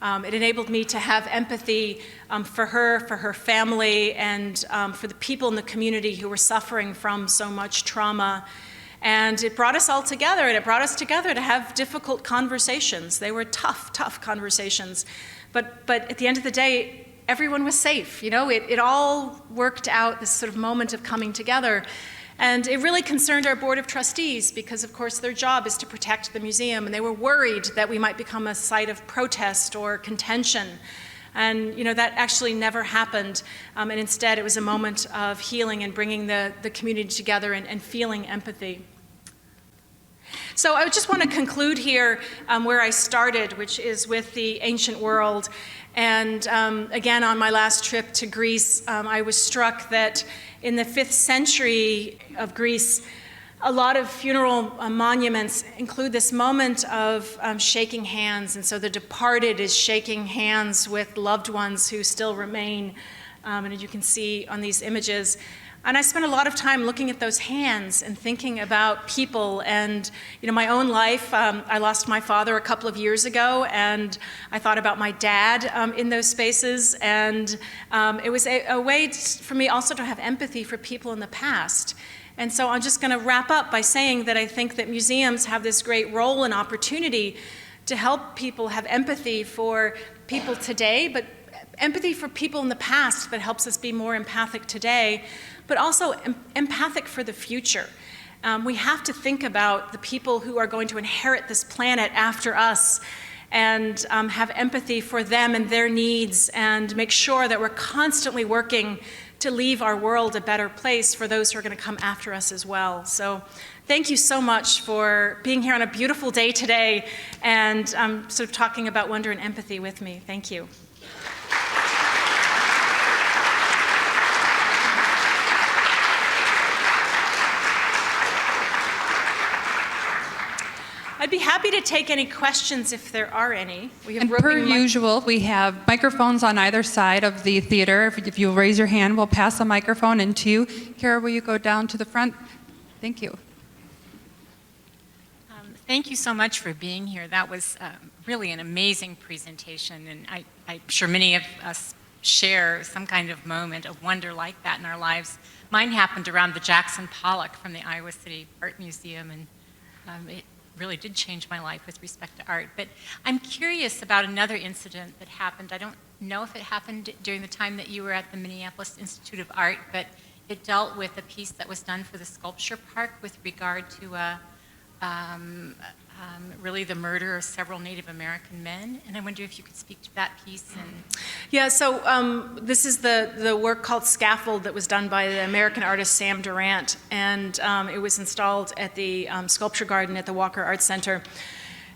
It enabled me to have empathy for her family, and for the people in the community who were suffering from so much trauma. And it brought us all together, and it brought us together to have difficult conversations. They were tough conversations. But at the end of the day, everyone was safe. You know, it all worked out, this sort of moment of coming together. And it really concerned our board of trustees because, of course, their job is to protect the museum, and they were worried that we might become a site of protest or contention. And, you know, that actually never happened. And instead, it was a moment of healing and bringing the community together and feeling empathy. So I just want to conclude here where I started, which is with the ancient world. And again, on my last trip to Greece, I was struck that in the 5th century of Greece, a lot of funeral monuments include this moment of shaking hands. And so the departed is shaking hands with loved ones who still remain, and as you can see on these images. And I spent a lot of time looking at those hands and thinking about people and, you know, my own life. I lost my father a couple of years ago, and I thought about my dad in those spaces. And it was a way for me also to have empathy for people in the past And so I'm just going to wrap up by saying that I think that museums have this great role and opportunity to help people have empathy for people today, but empathy for people in the past that helps us be more empathic today, but also empathic for the future. We have to think about the people who are going to inherit this planet after us and have empathy for them and their needs, and make sure that we're constantly working to leave our world a better place for those who are going to come after us as well. So thank you so much for being here on a beautiful day today and sort of talking about wonder and empathy with me. Thank you. I'd be happy to take any questions if there are any. We have And per usual, we have microphones on either side of the theater. If you'll raise your hand, we'll pass a microphone. And to you, Kara, will you go down to the front? Thank you. Thank you so much for being here. That was really an amazing presentation, and I'm sure many of us share some kind of moment of wonder like that in our lives. Mine happened around the Jackson Pollock from the Iowa City Art Museum, and it really did change my life with respect to art. But I'm curious about another incident that happened. I don't know if it happened during the time that you were at the Minneapolis Institute of Art, but it dealt with a piece that was done for the sculpture park with regard to really the murder of several Native American men. And I wonder if you could speak to that piece. And Yeah, so this is the work called Scaffold that was done by the American artist Sam Durant, and it was installed at the Sculpture Garden at the Walker Arts Center.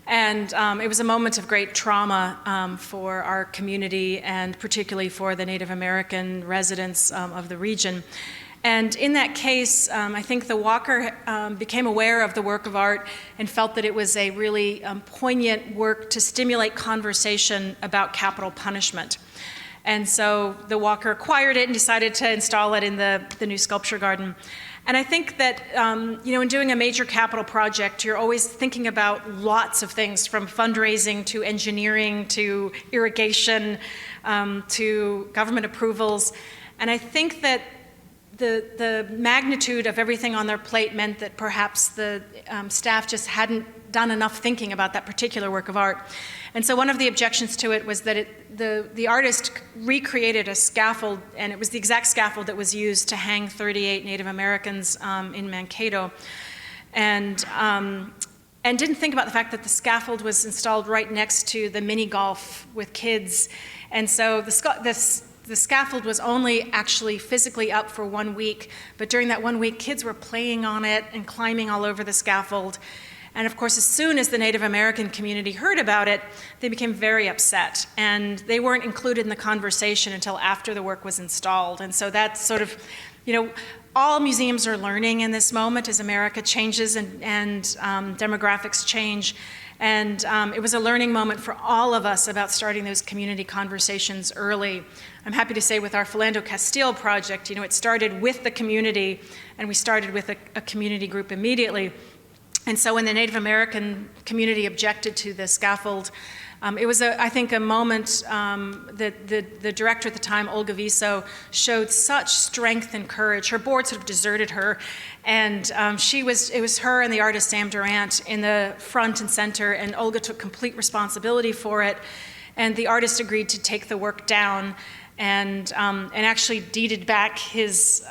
And it was a moment of great trauma for our community, and particularly for the Native American residents of the region. And in that case, I think the Walker became aware of the work of art and felt that it was a really poignant work to stimulate conversation about capital punishment. And so the Walker acquired it and decided to install it in the new Sculpture Garden. And I think that, in doing a major capital project, you're always thinking about lots of things, from fundraising to engineering to irrigation to government approvals. And I think that the magnitude of everything on their plate meant that perhaps the staff just hadn't done enough thinking about that particular work of art. And so one of the objections to it was that the artist recreated a scaffold, and it was the exact scaffold that was used to hang 38 Native Americans in Mankato. And didn't think about the fact that the scaffold was installed right next to the mini golf with kids. And so the scaffold was only actually physically up for 1 week, but during that 1 week, kids were playing on it and climbing all over the scaffold. And of course, as soon as the Native American community heard about it, they became very upset, and they weren't included in the conversation until after the work was installed. And so that's sort of, all museums are learning in this moment as America changes and demographics change. And it was a learning moment for all of us about starting those community conversations early. I'm happy to say with our Philando Castile project, it started with the community, and we started with a community group immediately. And so when the Native American community objected to the scaffold, it was, I think, a moment that the director at the time, Olga Viso, showed such strength and courage. Her board sort of deserted her, and it was her and the artist Sam Durant in the front and center, and Olga took complete responsibility for it, and the artist agreed to take the work down and actually deeded back his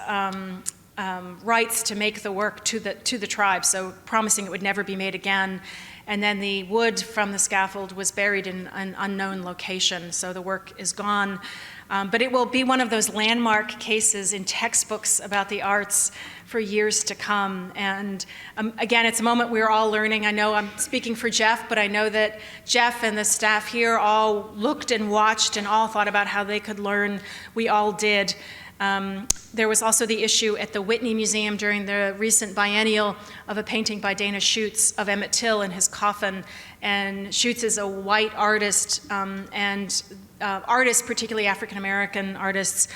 rights to make the work to the tribe, so promising it would never be made again. And then the wood from the scaffold was buried in an unknown location, so the work is gone. But it will be one of those landmark cases in textbooks about the arts for years to come. And again, it's a moment we're all learning. I know I'm speaking for Jeff, but I know that Jeff and the staff here all looked and watched and all thought about how they could learn. We all did. There was also the issue at the Whitney Museum during the recent biennial of a painting by Dana Schutz of Emmett Till in his coffin. And Schutz is a white artist, and artists, particularly African-American artists,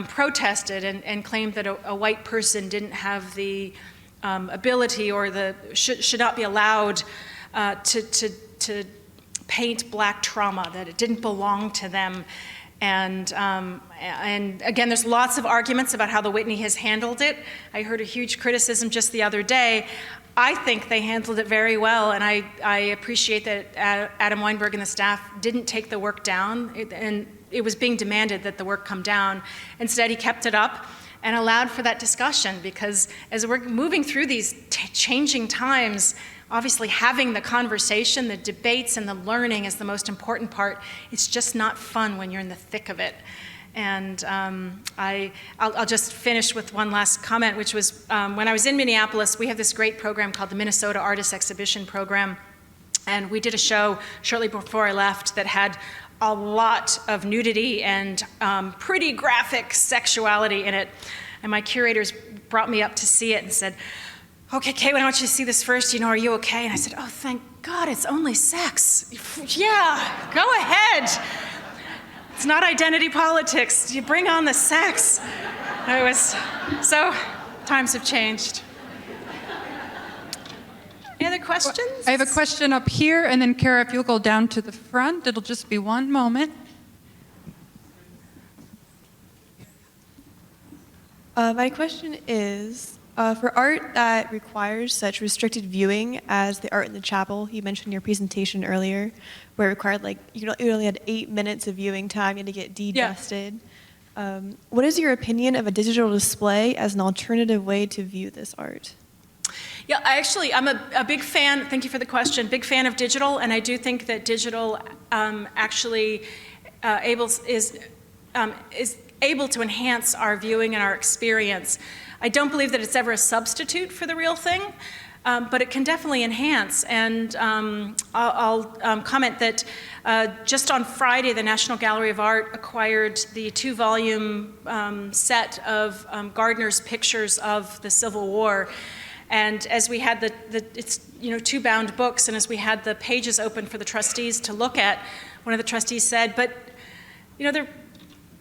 protested and claimed that a white person didn't have the ability or should not be allowed to paint black trauma, that it didn't belong to them. And again, there's lots of arguments about how the Whitney has handled it. I heard a huge criticism just the other day. I think they handled it very well, and I appreciate that Adam Weinberg and the staff didn't take the work down, and it was being demanded that the work come down. Instead, he kept it up and allowed for that discussion, because as we're moving through these changing times, obviously having the conversation, the debates, and the learning is the most important part. It's just not fun when you're in the thick of it. And I'll just finish with one last comment, which was when I was in Minneapolis, we have this great program called the Minnesota Artists Exhibition Program. And we did a show shortly before I left that had a lot of nudity and pretty graphic sexuality in it. And my curators brought me up to see it and said, "Okay, Kaywin, I want you to see this first. Are you okay?" And I said, "Oh, thank God, it's only sex. Yeah, go ahead. It's not identity politics. You bring on the sex." So times have changed. Any other questions? I have a question up here, and then Kara, if you'll go down to the front, it'll just be one moment. My question is, for art that requires such restricted viewing as the art in the chapel, you mentioned in your presentation earlier, where it required you only had 8 minutes of viewing time, you had to get dedusted. What is your opinion of a digital display as an alternative way to view this art? Yeah, I'm a big fan, thank you for the question, big fan of digital, and I do think that digital actually is able to enhance our viewing and our experience. I don't believe that it's ever a substitute for the real thing, but it can definitely enhance. And I'll comment that just on Friday, the National Gallery of Art acquired the 2-volume set of Gardner's pictures of the Civil War. And as we had it's 2 bound books, and as we had the pages open for the trustees to look at, one of the trustees said, "But there are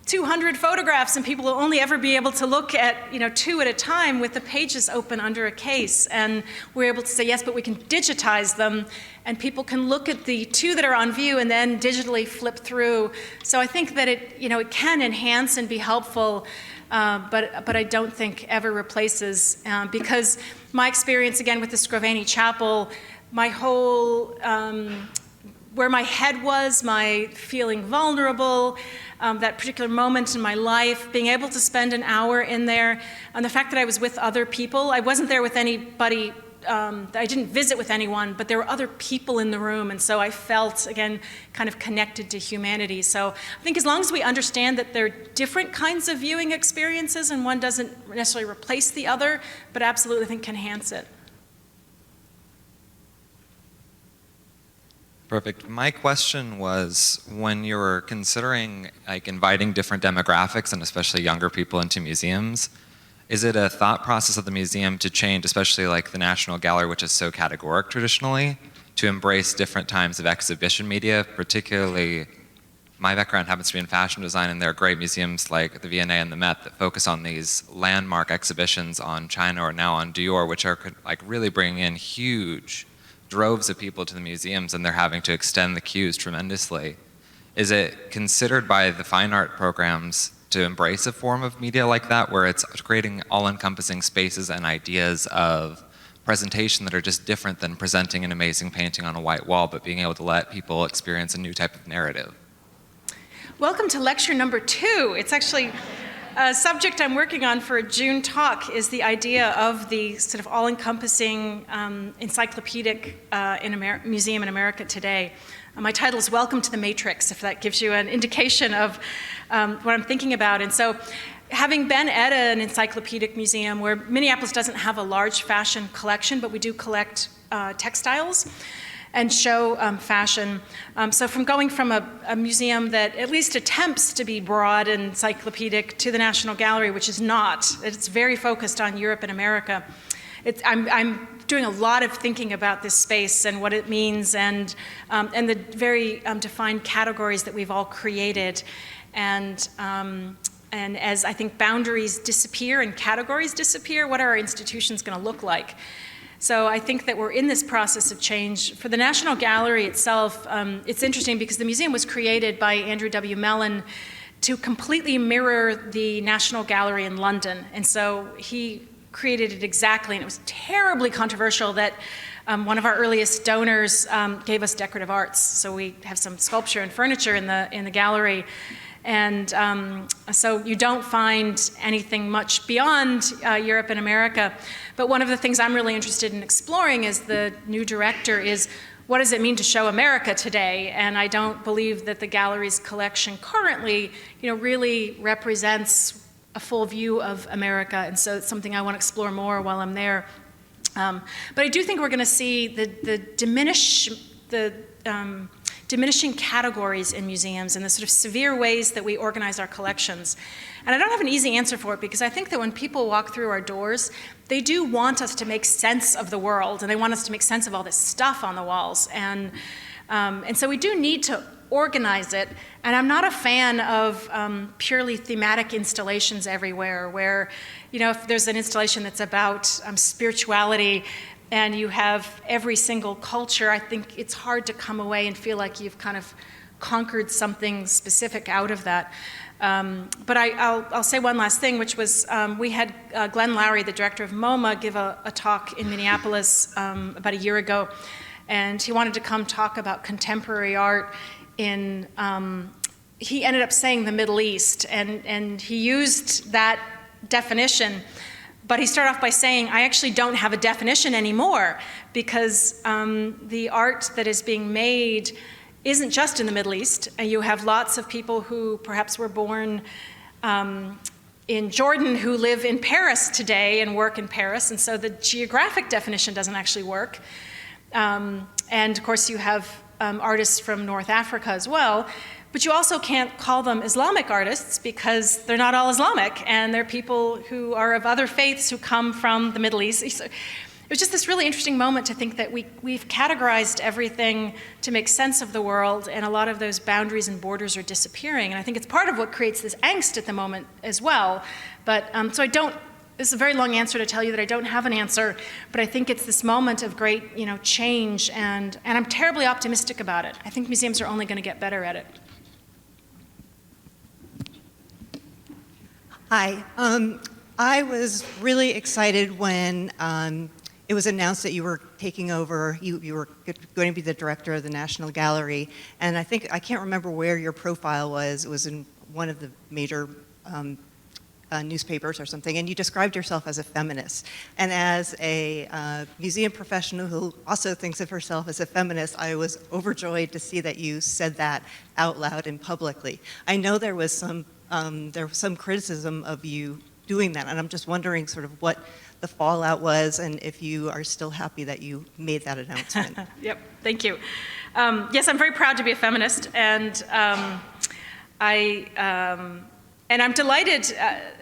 200 photographs, and people will only ever be able to look at 2 at a time with the pages open under a case." And we're able to say, yes, but we can digitize them, and people can look at the 2 that are on view and then digitally flip through. So I think that it can enhance and be helpful. But I don't think ever replaces, because my experience, again, with the Scrovani Chapel, my whole, where my head was, my feeling vulnerable, that particular moment in my life, being able to spend an hour in there, and the fact that I was with other people. I wasn't there with anybody, I didn't visit with anyone, but there were other people in the room, and so I felt, again, kind of connected to humanity. So I think as long as we understand that there are different kinds of viewing experiences, and one doesn't necessarily replace the other, but absolutely I think can enhance it. Perfect. My question was, when you were considering inviting different demographics, and especially younger people, into museums, is it a thought process of the museum to change, especially the National Gallery, which is so categoric traditionally, to embrace different types of exhibition media? Particularly, my background happens to be in fashion design, and there are great museums like the V&A and the Met that focus on these landmark exhibitions on China or now on Dior, which are really bringing in huge droves of people to the museums, and they're having to extend the queues tremendously. Is it considered by the fine art programs to embrace a form of media like that, where it's creating all-encompassing spaces and ideas of presentation that are just different than presenting an amazing painting on a white wall, but being able to let people experience a new type of narrative? Welcome to lecture number 2. It's actually a subject I'm working on for a June talk, is the idea of the sort of all-encompassing encyclopedic museum in America today. My title is Welcome to the Matrix, if that gives you an indication of what I'm thinking about. And so, having been at an encyclopedic museum where Minneapolis doesn't have a large fashion collection, but we do collect textiles and show fashion. So from going from a museum that at least attempts to be broad and encyclopedic to the National Gallery, which is not, it's very focused on Europe and America. I'm doing a lot of thinking about this space and what it means, and the very defined categories that we've all created. And as I think boundaries disappear and categories disappear, what are our institutions going to look like? So I think that we're in this process of change. For the National Gallery itself, it's interesting because the museum was created by Andrew W. Mellon to completely mirror the National Gallery in London. And so he created it exactly, and it was terribly controversial that one of our earliest donors gave us decorative arts. So we have some sculpture and furniture in the gallery. And so you don't find anything much beyond Europe and America. But one of the things I'm really interested in exploring as the new director is, what does it mean to show America today? And I don't believe that the gallery's collection currently, really represents a full view of America. And so it's something I want to explore more while I'm there. But I do think we're going to see the diminishing categories in museums and the sort of severe ways that we organize our collections. And I don't have an easy answer for it, because I think that when people walk through our doors, they do want us to make sense of the world, and they want us to make sense of all this stuff on the walls. And so we do need to organize it. And I'm not a fan of purely thematic installations everywhere, where, if there's an installation that's about spirituality, and you have every single culture, I think it's hard to come away and feel like you've kind of conquered something specific out of that. But I'll say one last thing, which was we had Glenn Lowry, the director of MoMA, give a talk in Minneapolis about a year ago, and he wanted to come talk about contemporary art in, he ended up saying the Middle East, and he used that definition. But he started off by saying, I actually don't have a definition anymore, because the art that is being made isn't just in the Middle East. And you have lots of people who perhaps were born in Jordan who live in Paris today and work in Paris. And so the geographic definition doesn't actually work. And of course, you have artists from North Africa as well. But you also can't call them Islamic artists, because they're not all Islamic, and they're people who are of other faiths who come from the Middle East. So it was just this really interesting moment to think that we've categorized everything to make sense of the world, and a lot of those boundaries and borders are disappearing. And I think it's part of what creates this angst at the moment as well. But so this is a very long answer to tell you that I don't have an answer, but I think it's this moment of great, change, and I'm terribly optimistic about it. I think museums are only going to get better at it. Hi. I was really excited when it was announced that you were taking over, you were going to be the director of the National Gallery, and I can't remember where your profile was. It was in one of the major newspapers or something, and you described yourself as a feminist. And as a museum professional who also thinks of herself as a feminist, I was overjoyed to see that you said that out loud and publicly. I know there was some criticism of you doing that, and I'm just wondering sort of what the fallout was, and if you are still happy that you made that announcement. Yep, thank you. Yes, I'm very proud to be a feminist, and I'm delighted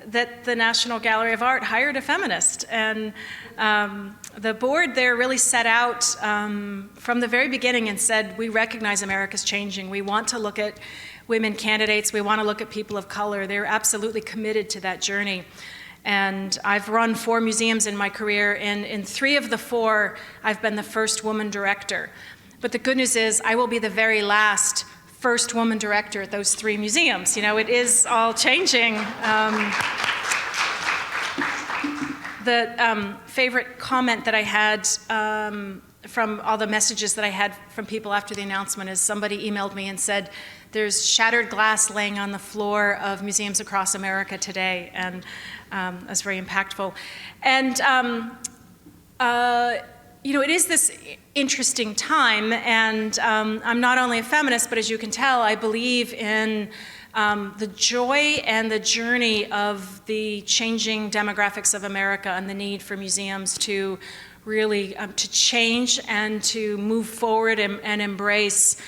that the National Gallery of Art hired a feminist. And the board there really set out from the very beginning and said, we recognize America's changing. We want to look at women candidates. We want to look at people of color. They're absolutely committed to that journey. And I've run 4 museums in my career, and in 3 of the 4, I've been the first woman director. But the good news is I will be the very last first woman director at those 3 museums. It is all changing. The favorite comment that I had from all the messages that I had from people after the announcement is somebody emailed me and said, there's shattered glass laying on the floor of museums across America today, and that's very impactful. And it is this interesting time, and I'm not only a feminist, but as you can tell, I believe in the joy and the journey of the changing demographics of America and the need for museums to really to change and to move forward and embrace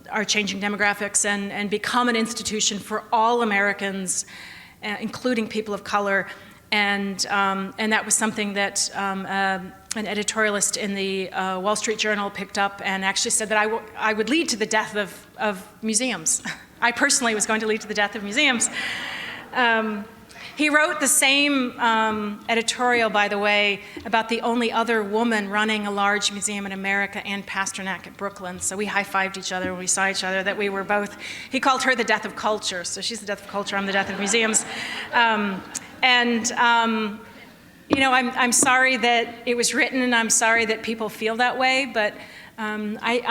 our changing demographics and become an institution for all Americans, including people of color. And that was something that an editorialist in the Wall Street Journal picked up and actually said that I would lead to the death of museums. I personally was going to lead to the death of museums. He wrote the same editorial, by the way, about the only other woman running a large museum in America, Ann Pasternak at Brooklyn. So we high-fived each other when we saw each other, that we were both, he called her the death of culture. So she's the death of culture, I'm the death of museums. You know, I'm sorry that it was written, and I'm sorry that people feel that way, but I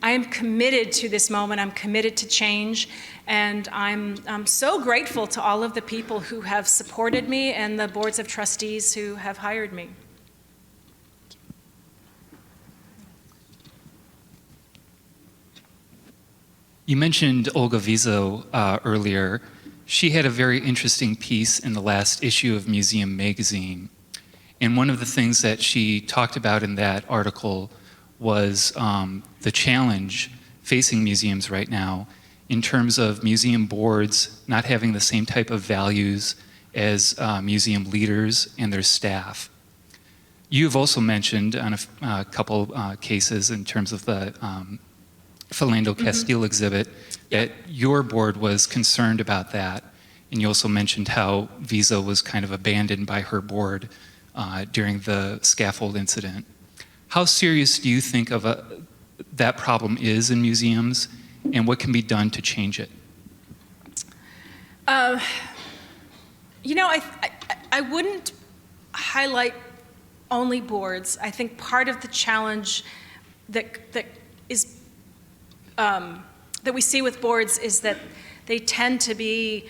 am committed to this moment. I'm committed to change, and I'm so grateful to all of the people who have supported me and the boards of trustees who have hired me. You mentioned Olga Wiesel earlier. She had a very interesting piece in the last issue of Museum Magazine. And one of the things that she talked about in that article was the challenge facing museums right now in terms of museum boards not having the same type of values as museum leaders and their staff. You've also mentioned on a couple cases in terms of the Philando Castile exhibit that your board was concerned about that, and you also mentioned how Wiesel was kind of abandoned by her board during the scaffold incident. How serious do you think of that problem is in museums, and what can be done to change it? You know, I wouldn't highlight only boards. I think part of the challenge that we see with boards is that they tend to be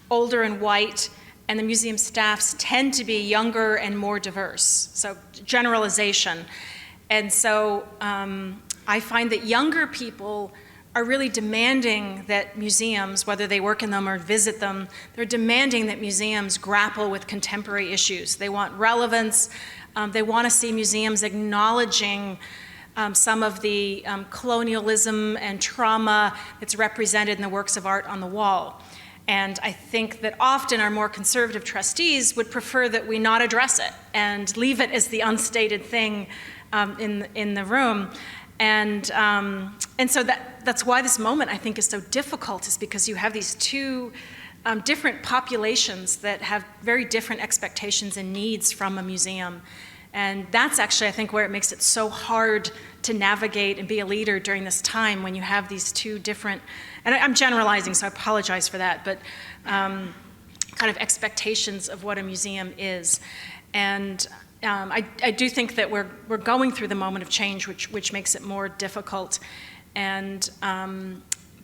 older and white, and the museum staffs tend to be younger and more diverse. So generalization. And so I find that younger people are really demanding that museums, whether they work in them or visit them, they're demanding that museums grapple with contemporary issues. They want relevance. They want to see museums acknowledging some of the colonialism and trauma that's represented in the works of art on the wall. And I think that often our more conservative trustees would prefer that we not address it and leave it as the unstated thing in the room. And so that's why this moment, I think, is so difficult, is because you have these two different populations that have very different expectations and needs from a museum. And that's actually, I think, where it makes it so hard to navigate and be a leader during this time, when you have these two different, and I'm generalizing, so I apologize for that, but kind of expectations of what a museum is. And I do think that we're going through the moment of change, which makes it more difficult. And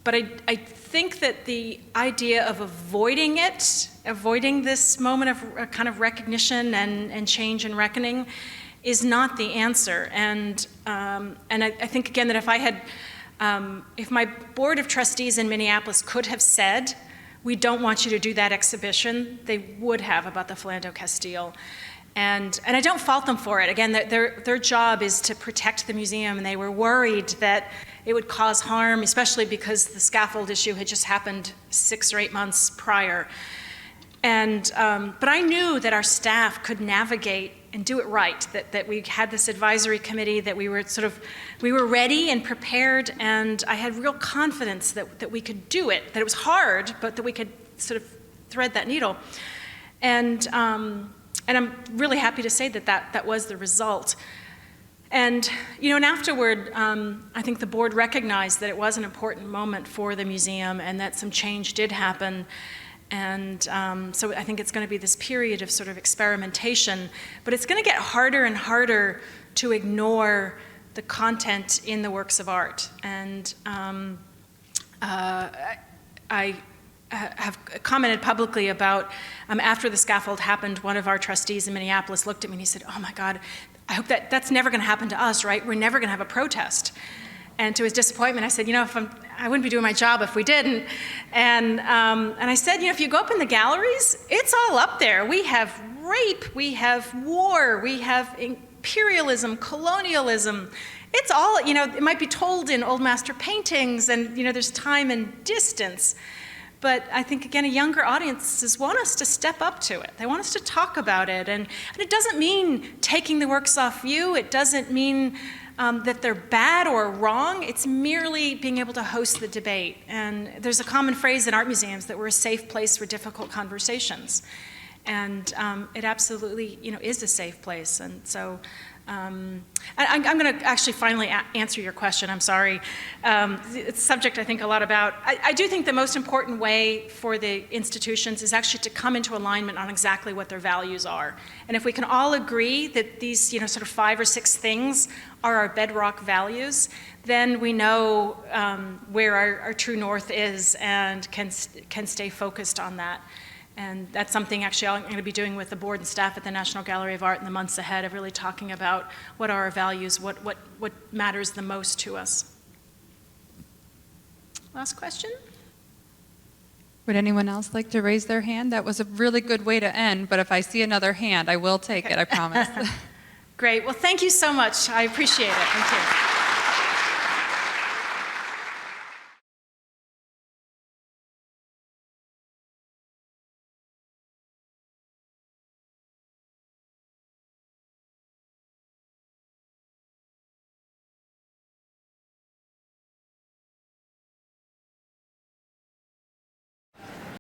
but I think that the idea of avoiding this moment of kind of recognition and change and reckoning, is not the answer. And I think, again, that if my board of trustees in Minneapolis could have said, we don't want you to do that exhibition, they would have, about the Philando Castile. And I don't fault them for it. Again, their job is to protect the museum, and they were worried that it would cause harm, especially because the scaffold issue had just happened 6 or 8 months prior. And but I knew that our staff could navigate and do it right, that we had this advisory committee, that we were ready and prepared, and I had real confidence that we could do it, that it was hard, but that we could sort of thread that needle. And I'm really happy to say that was the result. And, you know, and afterward, I think the board recognized that it was an important moment for the museum, and that some change did happen. And so I think it's going to be this period of sort of experimentation, but it's going to get harder and harder to ignore the content in the works of art. And I have commented publicly about, after the scaffold happened, one of our trustees in Minneapolis looked at me and he said, "Oh my God, I hope that's never going to happen to us, right? We're never going to have a protest." And to his disappointment, I said, "You know, I wouldn't be doing my job if we didn't." And I said, "You know, if you go up in the galleries, it's all up there. We have rape, we have war, we have imperialism, colonialism. It's all, you know, it might be told in old master paintings, and, you know, there's time and distance." But I think, again, younger audiences want us to step up to it. They want us to talk about it. And it doesn't mean taking the works off view. It doesn't mean that they're bad or wrong. It's merely being able to host the debate. And there's a common phrase in art museums that we're a safe place for difficult conversations. And it absolutely, is a safe place. And so I'm going to actually finally answer your question. I'm sorry. It's a subject I think a lot about. I do think the most important way for the institutions is actually to come into alignment on exactly what their values are. And if we can all agree that these, sort of 5 or 6 things are our bedrock values, then we know where our true north is and can stay focused on that. And that's something actually I'm going to be doing with the board and staff at the National Gallery of Art in the months ahead, of really talking about what are our values, what matters the most to us. Last question? Would anyone else like to raise their hand? That was a really good way to end, but if I see another hand, I will take it, I promise. Great. Well, thank you so much. I appreciate it. Thank you.